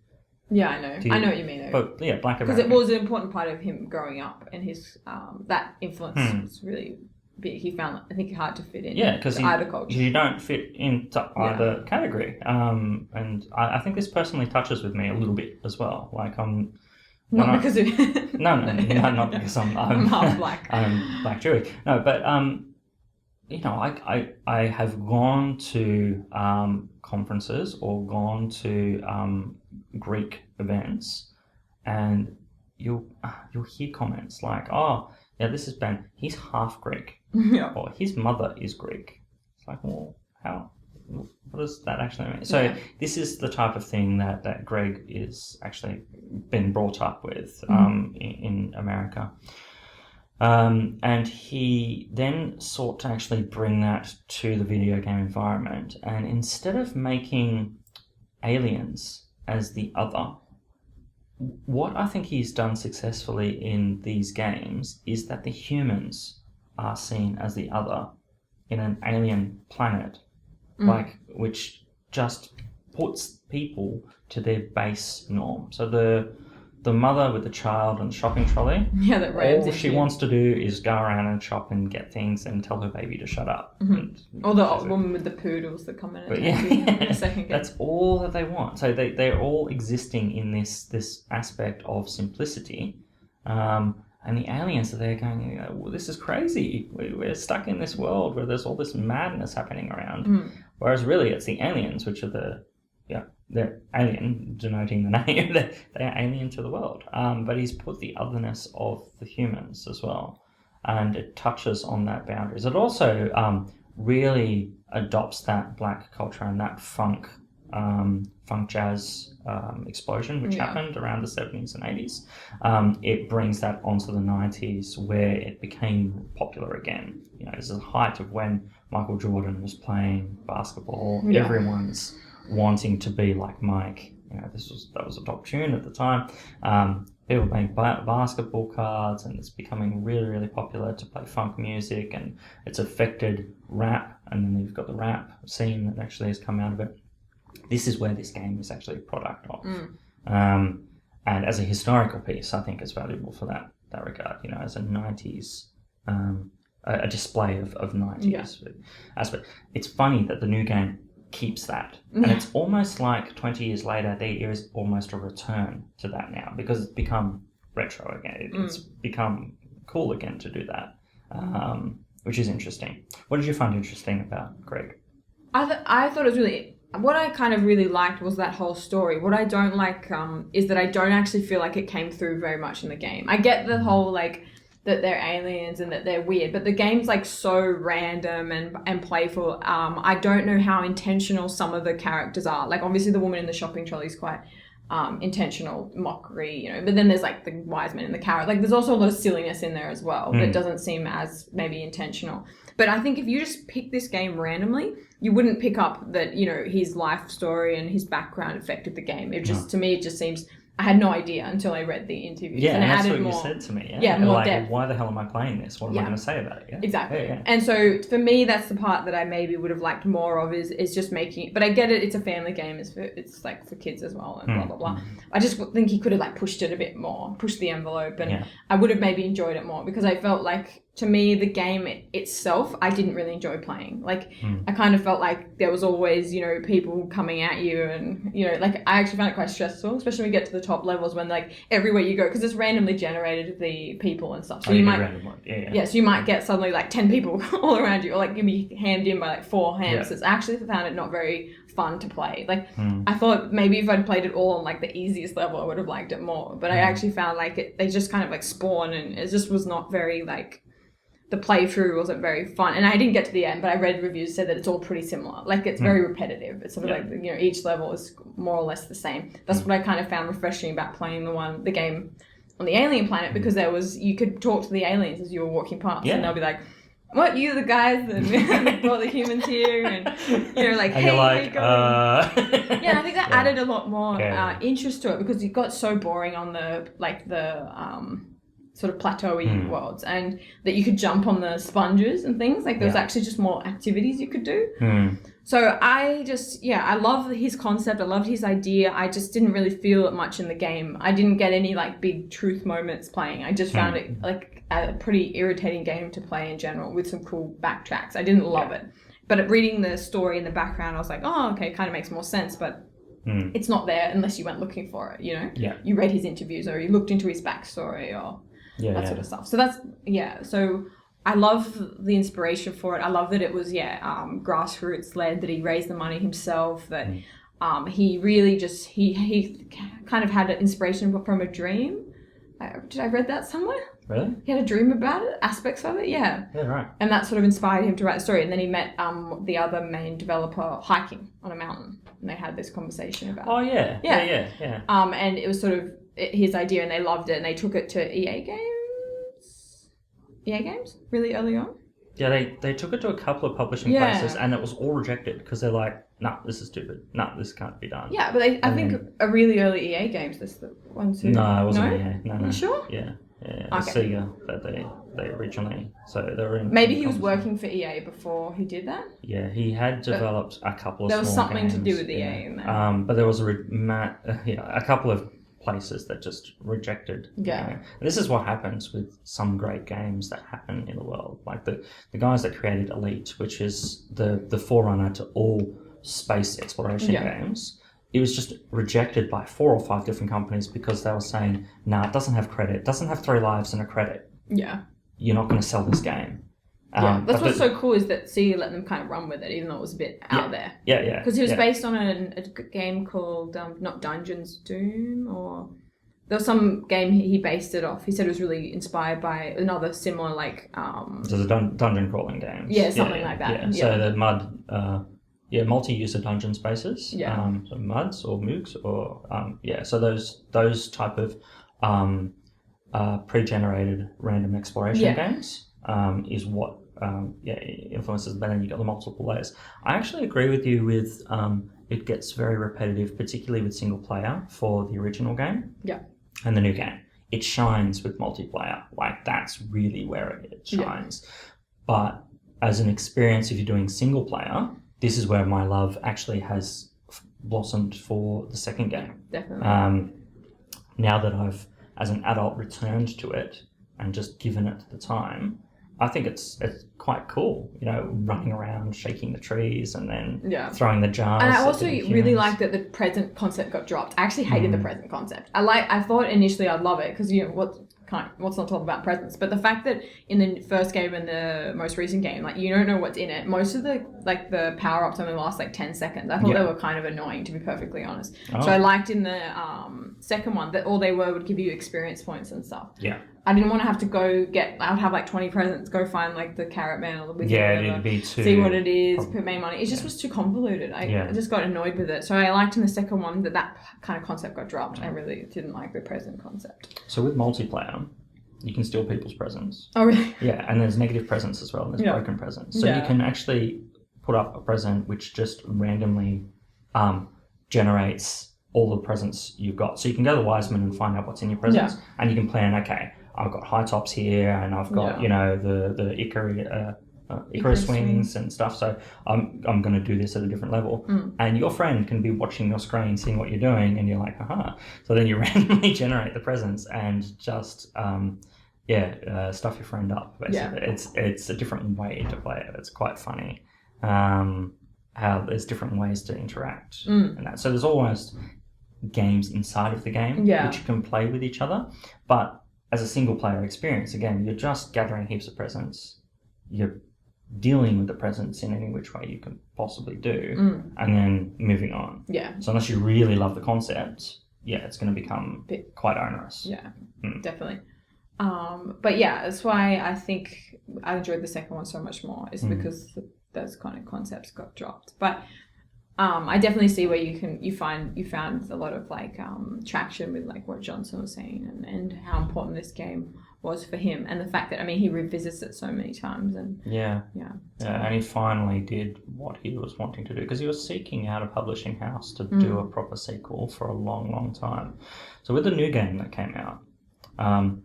Yeah, I know. I know what you mean, though. But yeah, Black American. Because it was an important part of him growing up, and his that influence was really big. He found, I think, hard to fit in. Yeah, because either culture. You don't fit into either category. And I think this personally touches with me a little bit as well. Like not because of no, not because I'm half black. I'm Black Jewish. No, but I have gone to conferences or gone to Greek events, and you'll hear comments like, "Oh, yeah, this is Ben. He's half Greek, or his mother is Greek." It's like, well, how? What does that actually mean? So this is the type of thing that Greg is actually been brought up with in America. And he then sought to actually bring that to the video game environment. And instead of making aliens as the other, what I think he's done successfully in these games is that the humans are seen as the other in an alien planet, which just puts people to their base norm. So the mother with the child and the shopping trolley, all she wants to do is go around and shop and get things and tell her baby to shut up. Or the woman with the poodles that come in and the second game. That's all that they want. So they're all existing in this aspect of simplicity. And And the aliens are there going, well, this is crazy. We're stuck in this world where there's all this madness happening around. Whereas really it's the aliens, which are they're alien, denoting the name. They're alien to the world. But he's put the otherness of the humans as well. And it touches on that boundaries. It also really adopts that black culture and that funk jazz explosion which happened around the 70s and 80s. It brings that onto the 90s where it became popular again. You know, this is the height of when Michael Jordan was playing basketball. Everyone's wanting to be like Mike. You know, that was a top tune at the time. People playing basketball cards, and it's becoming really, really popular to play funk music, and it's affected rap, and then you've got the rap scene that actually has come out of it. This is where this game is actually a product of. And as a historical piece, I think it's valuable for that regard, you know, as a 90s, a display of 90s aspect. It's funny that the new game keeps that. And it's almost like 20 years later, there is almost a return to that now because it's become retro again. It's become cool again to do that, which is interesting. What did you find interesting about Greg? I thought it was really... What I kind of really liked was that whole story. What I don't like is that I don't actually feel like it came through very much in the game. I get the whole, like, that they're aliens and that they're weird, but the game's, like, so random and playful. I don't know how intentional some of the characters are. Like, obviously the woman in the shopping trolley is quite intentional mockery, you know, but then there's, like, the wise men and the carrot. Like, there's also a lot of silliness in there as well that doesn't seem as maybe intentional. But I think if you just pick this game randomly, you wouldn't pick up that, you know, his life story and his background affected the game. It just, to me, it just seems... I had no idea until I read the interviews. Yeah, and that's what more, you said to me. Yeah, more like, depth. Why the hell am I playing this? What am I going to say about it? Yeah. Exactly. Yeah. And so for me, that's the part that I maybe would have liked more of is just making it. But I get it. It's a family game. It's like for kids as well and blah, blah, blah. I just think he could have like pushed it a bit more, pushed the envelope. And I would have maybe enjoyed it more because I felt like, to me, the game itself, I didn't really enjoy playing. Like, I kind of felt like there was always, you know, people coming at you and, you know, like, I actually found it quite stressful, especially when we get to the top levels when, like, everywhere you go, because it's randomly generated the people and stuff. So you might, so you might get suddenly, like, 10 people all around you, or, like, you'll be hammed in by, like, 4 hamsters. I actually found it not very fun to play. Like, I thought maybe if I'd played it all on, like, the easiest level, I would have liked it more. But I actually found, like, they just kind of, like, spawn, and it just was not very, like... The playthrough wasn't very fun, and I didn't get to the end, but I read reviews said that it's all pretty similar. Like, it's very repetitive. It's sort of like, you know, each level is more or less the same. That's what I kind of found refreshing about playing the game on the alien planet, because you could talk to the aliens as you were walking past, and they'll be like, "What, you the guys that brought the humans here?" And you're like, "Hey, like, how you going?" Yeah, I think that added a lot more interest to it, because it got so boring on the sort of plateauy worlds, and that you could jump on the sponges and things. Like, there was actually just more activities you could do. So I just, I love his concept. I loved his idea. I just didn't really feel it much in the game. I didn't get any, like, big truth moments playing. I just found it, like, a pretty irritating game to play in general with some cool backtracks. I didn't love it. But reading the story in the background, I was like, oh, okay, kind of makes more sense. But it's not there unless you went looking for it, you know? Yeah. You read his interviews, or you looked into his backstory, or... that sort of stuff. So that's, so I love the inspiration for it. I love that it was, grassroots led, that he raised the money himself, that he really just, he kind of had an inspiration from a dream. Did I read that somewhere? Really? He had a dream about it, aspects of it, Yeah, right. And that sort of inspired him to write the story. And then he met the other main developer hiking on a mountain, and they had this conversation about Oh, yeah. And it was sort of his idea, and they loved it, and they took it to EA Games really early on. Yeah, they took it to a couple of publishing places, and it was all rejected because they're like, "Nah, this is stupid. Nah, this can't be done." Yeah, but I think a really early EA Games. This the ones who. No, it wasn't EA. No. You sure? Yeah. Sega that they originally. So they were in. Maybe he was working for EA before he did that. Yeah, he had developed a couple of. There was small something games, to do with EA in there. But there was a couple of places that just rejected. Yeah. You know. This is what happens with some great games that happen in the world. Like the guys that created Elite, which is the forerunner to all space exploration games. it was just rejected by 4 or 5 different companies because they were saying, nah, it doesn't have credit. It doesn't have 3 lives and a credit. Yeah. You're not going to sell this game. That's what's so cool is that Sega let them kind of run with it, even though it was a bit out there. Yeah. Because it was based on a game called, not Dungeons Doom, or... There was some game he based it off. He said it was really inspired by another similar, like... So the dungeon crawling games. Yeah, something like that. Yeah. So the MUD... multi-user dungeon spaces. Yeah. So MUDs or MOOCs or... so those type of pre-generated random exploration games is what influences, but then you got the multiple layers. I actually agree with you with it gets very repetitive, particularly with single player for the original game. Yeah. And the new game. It shines with multiplayer. Like, that's really where it shines. Yeah. But as an experience, if you're doing single player, this is where my love actually has blossomed for the second game. Definitely. Now that I've, as an adult, returned to it and just given it the time, I think it's quite cool, running around, shaking the trees, and then throwing the jars. And I also really like that the present concept got dropped. I actually hated the present concept. I thought initially I'd love it because what's not talk about presents, but the fact that in the first game and the most recent game, like, you don't know what's in it. Most of the power ups only last like 10 seconds. I thought they were kind of annoying, to be perfectly honest. Oh. So I liked in the second one that all they would give you experience points and stuff. Yeah. I didn't want to have to I would have like 20 presents, go find like the carrot man or the wizard, it'd be too... see what it is, put my money. It just was too convoluted. I just got annoyed with it. So I liked in the second one that kind of concept got dropped. I really didn't like the present concept. So with multiplayer, you can steal people's presents. Oh, really? Yeah, and there's negative presents as well, and there's broken presents. So you can actually put up a present which just randomly generates all the presents you've got. So you can go to the Wiseman and find out what's in your presents, and you can plan, okay, I've got high tops here, and I've got the Icarus wings and stuff. So I'm going to do this at a different level, and your friend can be watching your screen, seeing what you're doing, and you're like, aha. So then you randomly generate the presents and just stuff your friend up. Basically, it's a different way to play it. It's quite funny how there's different ways to interact and that. So there's almost games inside of the game which you can play with each other, but as a single player experience, again, you're just gathering heaps of presents. You're dealing with the presents in any which way you can possibly do, and then moving on. Yeah. So unless you really love the concept, it's going to become quite onerous. Yeah, definitely. But that's why I think I enjoyed the second one so much more, is because those kind of concepts got dropped. But I definitely see where you found a lot of like traction with like what Johnson was saying and how important this game was for him, and the fact that he revisits it so many times, and and he finally did what he was wanting to do, because he was seeking out a publishing house to do a proper sequel for a long time. So with the new game that came out,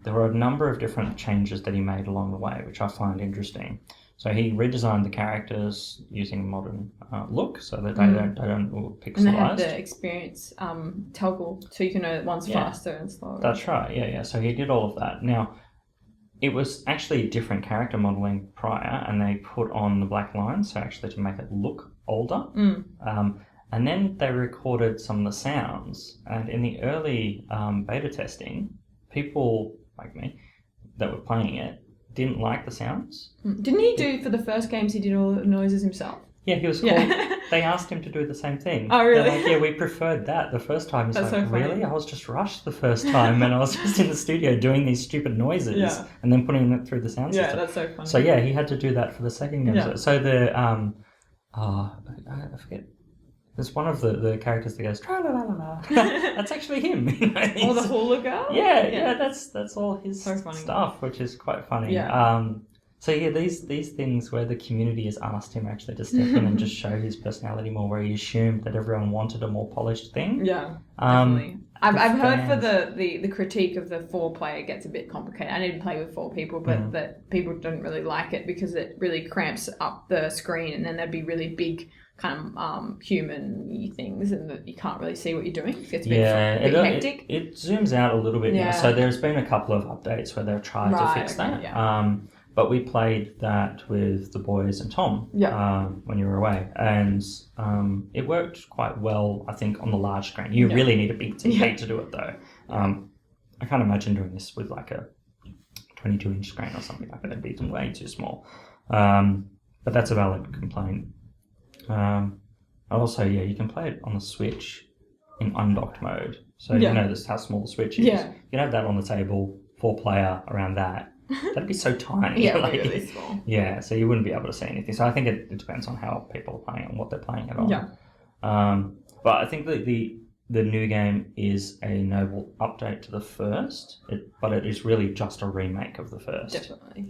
there were a number of different changes that he made along the way, which I find interesting. So he redesigned the characters using a modern look, so that they don't look pixelized. And they have the experience toggle, so you can know that one's faster and slower. That's right. Yeah. So he did all of that. Now, it was actually different character modeling prior, and they put on the black lines, so actually to make it look older. And then they recorded some of the sounds, and in the early beta testing, people like me that were playing it didn't like the sounds. Didn't he do, for the first games, he did all the noises himself? Yeah, he was called... They asked him to do the same thing. Oh, really? They're like, we preferred that the first time. He's That's like, so funny. Really? I was just rushed the first time, and I was just in the studio doing these stupid noises and then putting it through the sound system. Yeah, that's so funny. So, he had to do that for the second game. Yeah. So the... I forget... There's one of the characters that goes, tra-la-la-la-la. That's actually him. Or the hula girl? Yeah, that's all his so funny. stuff, which is quite funny. Yeah. These things where the community has asked him actually to step in and just show his personality more, where he assumed that everyone wanted a more polished thing. Yeah, definitely. I've heard for the critique of the 4-player gets a bit complicated. I didn't play with 4 people, but that people don't really like it because it really cramps up the screen, and then there'd be really big kind of human-y things, and that you can't really see what you're doing. It gets a bit hectic. It zooms out a little bit now. So there's been a couple of updates where they've tried to fix that. But we played that with the boys and Tom when you were away, and it worked quite well, I think, on the large screen. You really need a big TV to do it, though. I can't imagine doing this with like a 22-inch screen or something like that. It'd be way too small. But that's a valid complaint. Also, you can play it on the Switch in undocked mode. So you know this how small the Switch is. Yeah. You can have that on the table, 4-player around that. That'd be so tiny. Yeah, like, really small. Yeah, so you wouldn't be able to see anything. So I think it depends on how people are playing and what they're playing it on. Yeah. But I think that the new game is a noble update to the first, but it is really just a remake of the first. Definitely.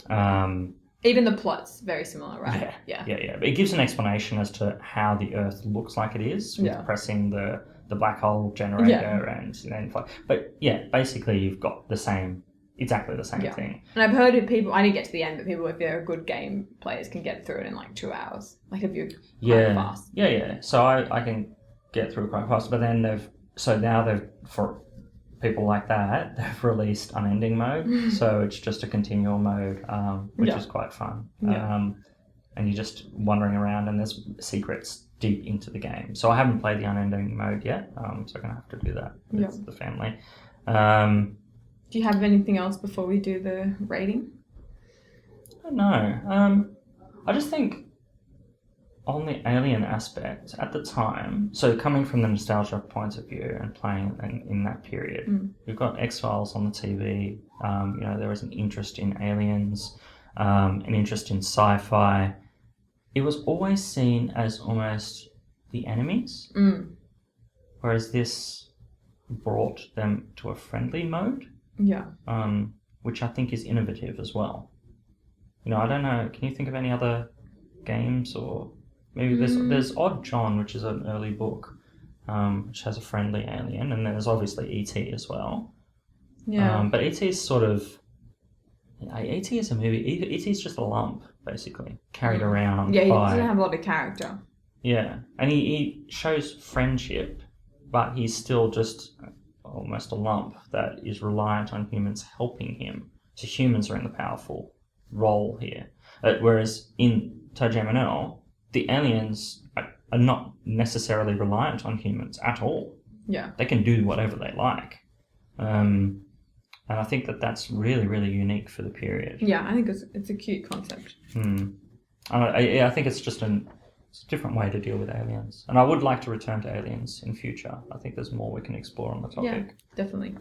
Even the plot's very similar, right? Yeah. But it gives an explanation as to how the Earth looks like it is with pressing the black hole generator and then. But basically you've got exactly the same thing. And I've heard of people. I didn't get to the end, but people, if they're good game players, can get through it in like 2 hours. Like if you're quite fast. Yeah. So I can get through quite fast, but then for people like that, they've released unending mode, so it's just a continual mode, which is quite fun. And you're just wandering around, and there's secrets deep into the game. So I haven't played the unending mode yet, so I'm gonna have to do that with the family. Do you have anything else before we do the rating? I don't know. I just think on the Alien aspect at the time, so coming from the nostalgia point of view and playing in that period, we've got X-Files on the TV. There was an interest in aliens, an interest in sci-fi. It was always seen as almost the enemies, whereas this brought them to a friendly mode. Yeah. Which I think is innovative as well. I don't know. Can you think of any other games or maybe there's Odd John, which is an early book, which has a friendly alien, and then there's obviously E.T. as well. Yeah. But E.T. is sort of E.T. is a movie. E.T. is just a lump basically carried around. Yeah, he doesn't have a lot of character. Yeah, and he shows friendship, but he's still just almost a lump that is reliant on humans helping him. So humans are in the powerful role here. Whereas in ToeJam and Earl, the aliens are not necessarily reliant on humans at all. Yeah. They can do whatever they like. And I think that's really, really unique for the period. Yeah, I think it's a cute concept. I think it's just it's a different way to deal with aliens. And I would like to return to aliens in future. I think there's more we can explore on the topic. Yeah, definitely.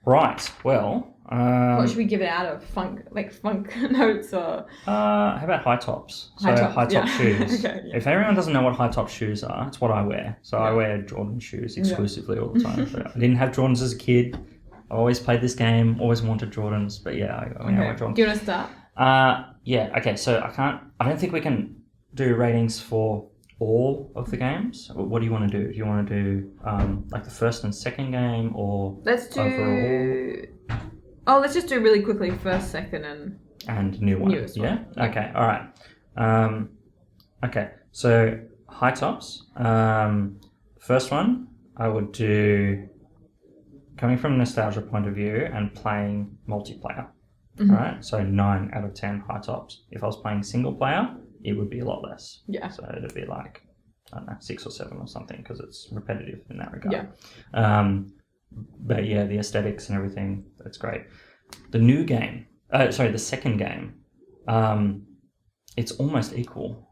Right, well... what should we give it out of? Funk notes or... how about high tops? High top shoes. Okay, yeah. If everyone doesn't know what high top shoes are, it's what I wear. So I wear Jordan shoes exclusively all the time. So I didn't have Jordans as a kid. I always played this game, always wanted Jordans. But I wear Jordans. Do you want to start? Okay, so I don't think we can do ratings for all of the games. What do you want to do? Do you want to do like the first and second game, or let's do overall? Let's just do really quickly first, second, and new one. Newest yeah? One. Okay, all right. Okay, so high tops. First one I would do, coming from a nostalgia point of view and playing multiplayer. Mm-hmm. Right, so 9 out of 10 high tops. If I was playing single player, it would be a lot less. Yeah. So it'd be like, I don't know, 6 or 7 or something, because it's repetitive in that regard. Yeah. But the aesthetics and everything, that's great. The new game, the second game, it's almost equal,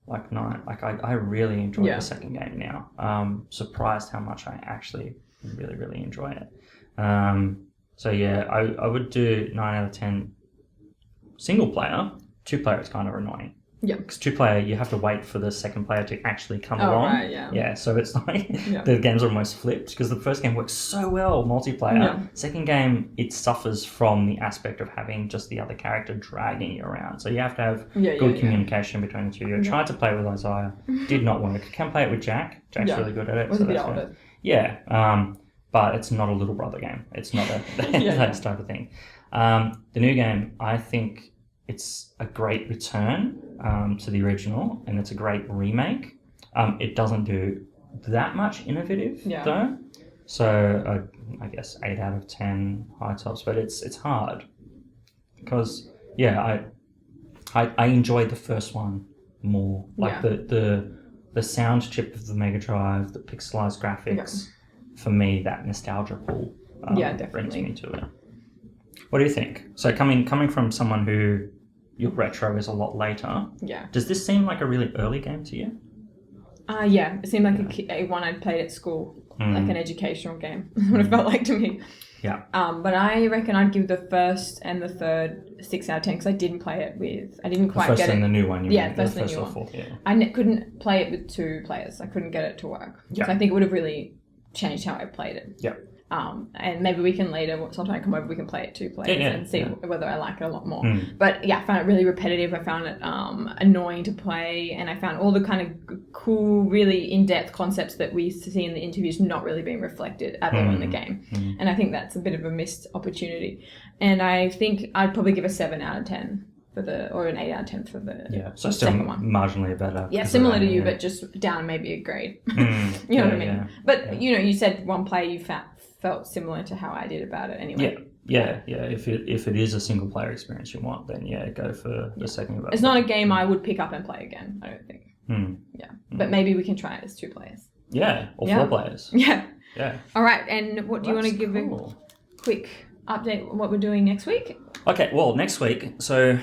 like 9. Like I really enjoy the second game now. Surprised how much I actually really, really enjoy it. I would do 9 out of 10 single player. 2 player is kind of annoying. Yeah. Because 2 player, you have to wait for the second player to actually come along. Right, yeah. Yeah, so it's like the game's almost flipped, because the first game works so well, multiplayer. Yeah. Second game, it suffers from the aspect of having just the other character dragging you around. So you have to have good communication between the two. I tried to play with Isaiah, did not work. I can play it with Jack. Jack's really good at it. Was a bit older. Yeah. But it's not a little brother game. It's not that type of thing. The new game, I think it's a great return to the original, and it's a great remake. It doesn't do that much innovative, though. So I guess 8 out of 10 high tops, but it's hard. because I enjoyed the first one more. Like the sound chip of the Mega Drive, the pixelized graphics. Yeah. For me, that nostalgia pull brings me to it. What do you think? So coming from someone who your retro is a lot later, does this seem like a really early game to you? It seemed like a one I'd played at school, like an educational game. What it felt like to me. Yeah. But I reckon I'd give the first and the third 6 out of 10 because I didn't play it with. I didn't quite get it. The first and the new one. First and the new one. Fourth, I couldn't play it with 2 players. I couldn't get it to work. Yeah. So I think it would have really changed how I played it. Yeah. And maybe we can later, sometime I come over, we can play it 2 players and see whether I like it a lot more. But I found it really repetitive. I found it annoying to play, and I found all the kind of cool, really in-depth concepts that we used to see in the interviews not really being reflected at all in the game. And I think that's a bit of a missed opportunity. And I think I'd probably give a 7 out of 10 or an 8 out of 10 for the so still second one. Marginally better. Yeah, similar to you, but just down maybe a grade. You know what I mean? Yeah. But you said one player you felt similar to how I did about it anyway. Yeah. If it is a single player experience you want, then go for the second. It's not a game I would pick up and play again, I don't think. But maybe we can try it as 2 players. Yeah, or 4 players. Yeah. Yeah. All right, and what do you want to give a quick update on what we're doing next week? Okay, well, next week, so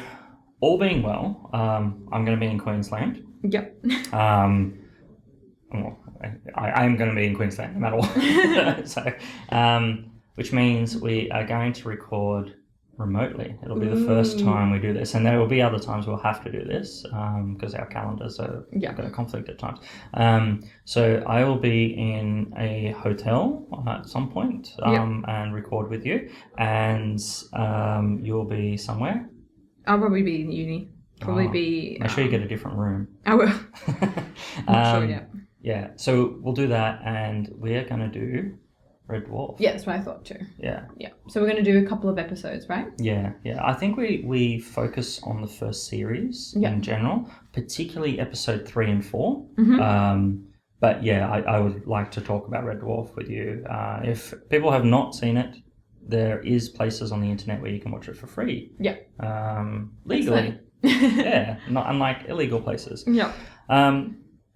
all being well, I'm going to be in Queensland. Yep. Well, I am going to be in Queensland no matter what. So, which means we are going to record remotely. It'll be the first time we do this, and there will be other times we'll have to do this because our calendars are going to conflict at times. So I will be in a hotel at some point and record with you, and you'll be somewhere. I'll probably be in uni. Make sure you get a different room. I will. I'm sure, yeah. Yeah, so we'll do that, and we're going to do Red Dwarf. Yeah, that's what I thought too. Yeah. So we're going to do a couple of episodes, right? Yeah. I think we focus on the first series in general, particularly episode 3 and 4. But I would like to talk about Red Dwarf with you. If people have not seen it, there is places on the internet where you can watch it for free. Yeah. Legally. Not unlike illegal places. Yeah.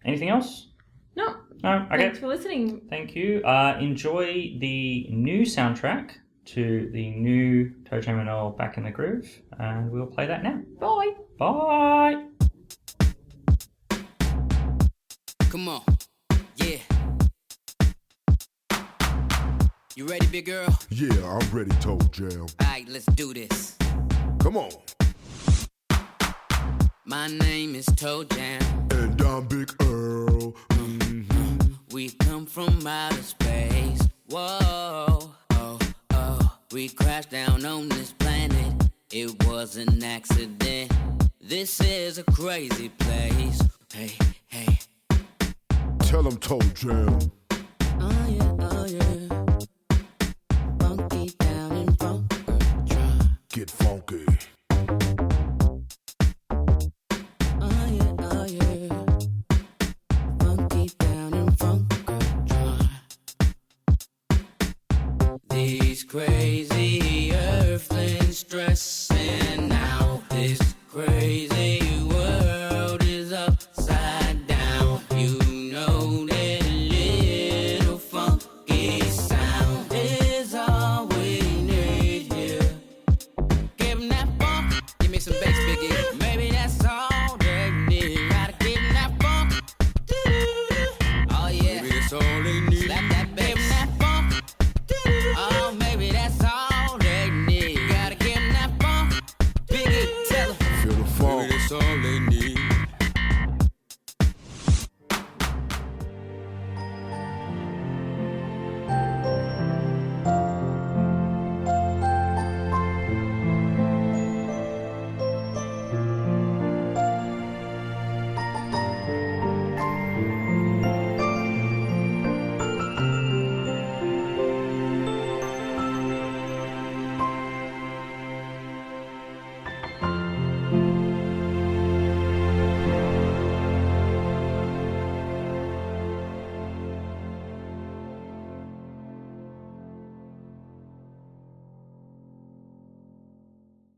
Anything else? No. No? Okay. Thanks for listening. Thank you. Enjoy the new soundtrack to the new ToeJam and Earl Back in the Groove, and we'll play that now. Bye. Bye. Come on. Yeah. You ready, big girl? Yeah, I'm ready, ToeJam. Alright, let's do this. Come on. My name is ToeJam. And I'm Big Earl. We come from outer space. Whoa, we crashed down on this planet. It was an accident. This is a crazy place. Hey. Tell 'em ToeJam. Oh yeah. Funky down and funky. Get funky. Crazy earthlings stressing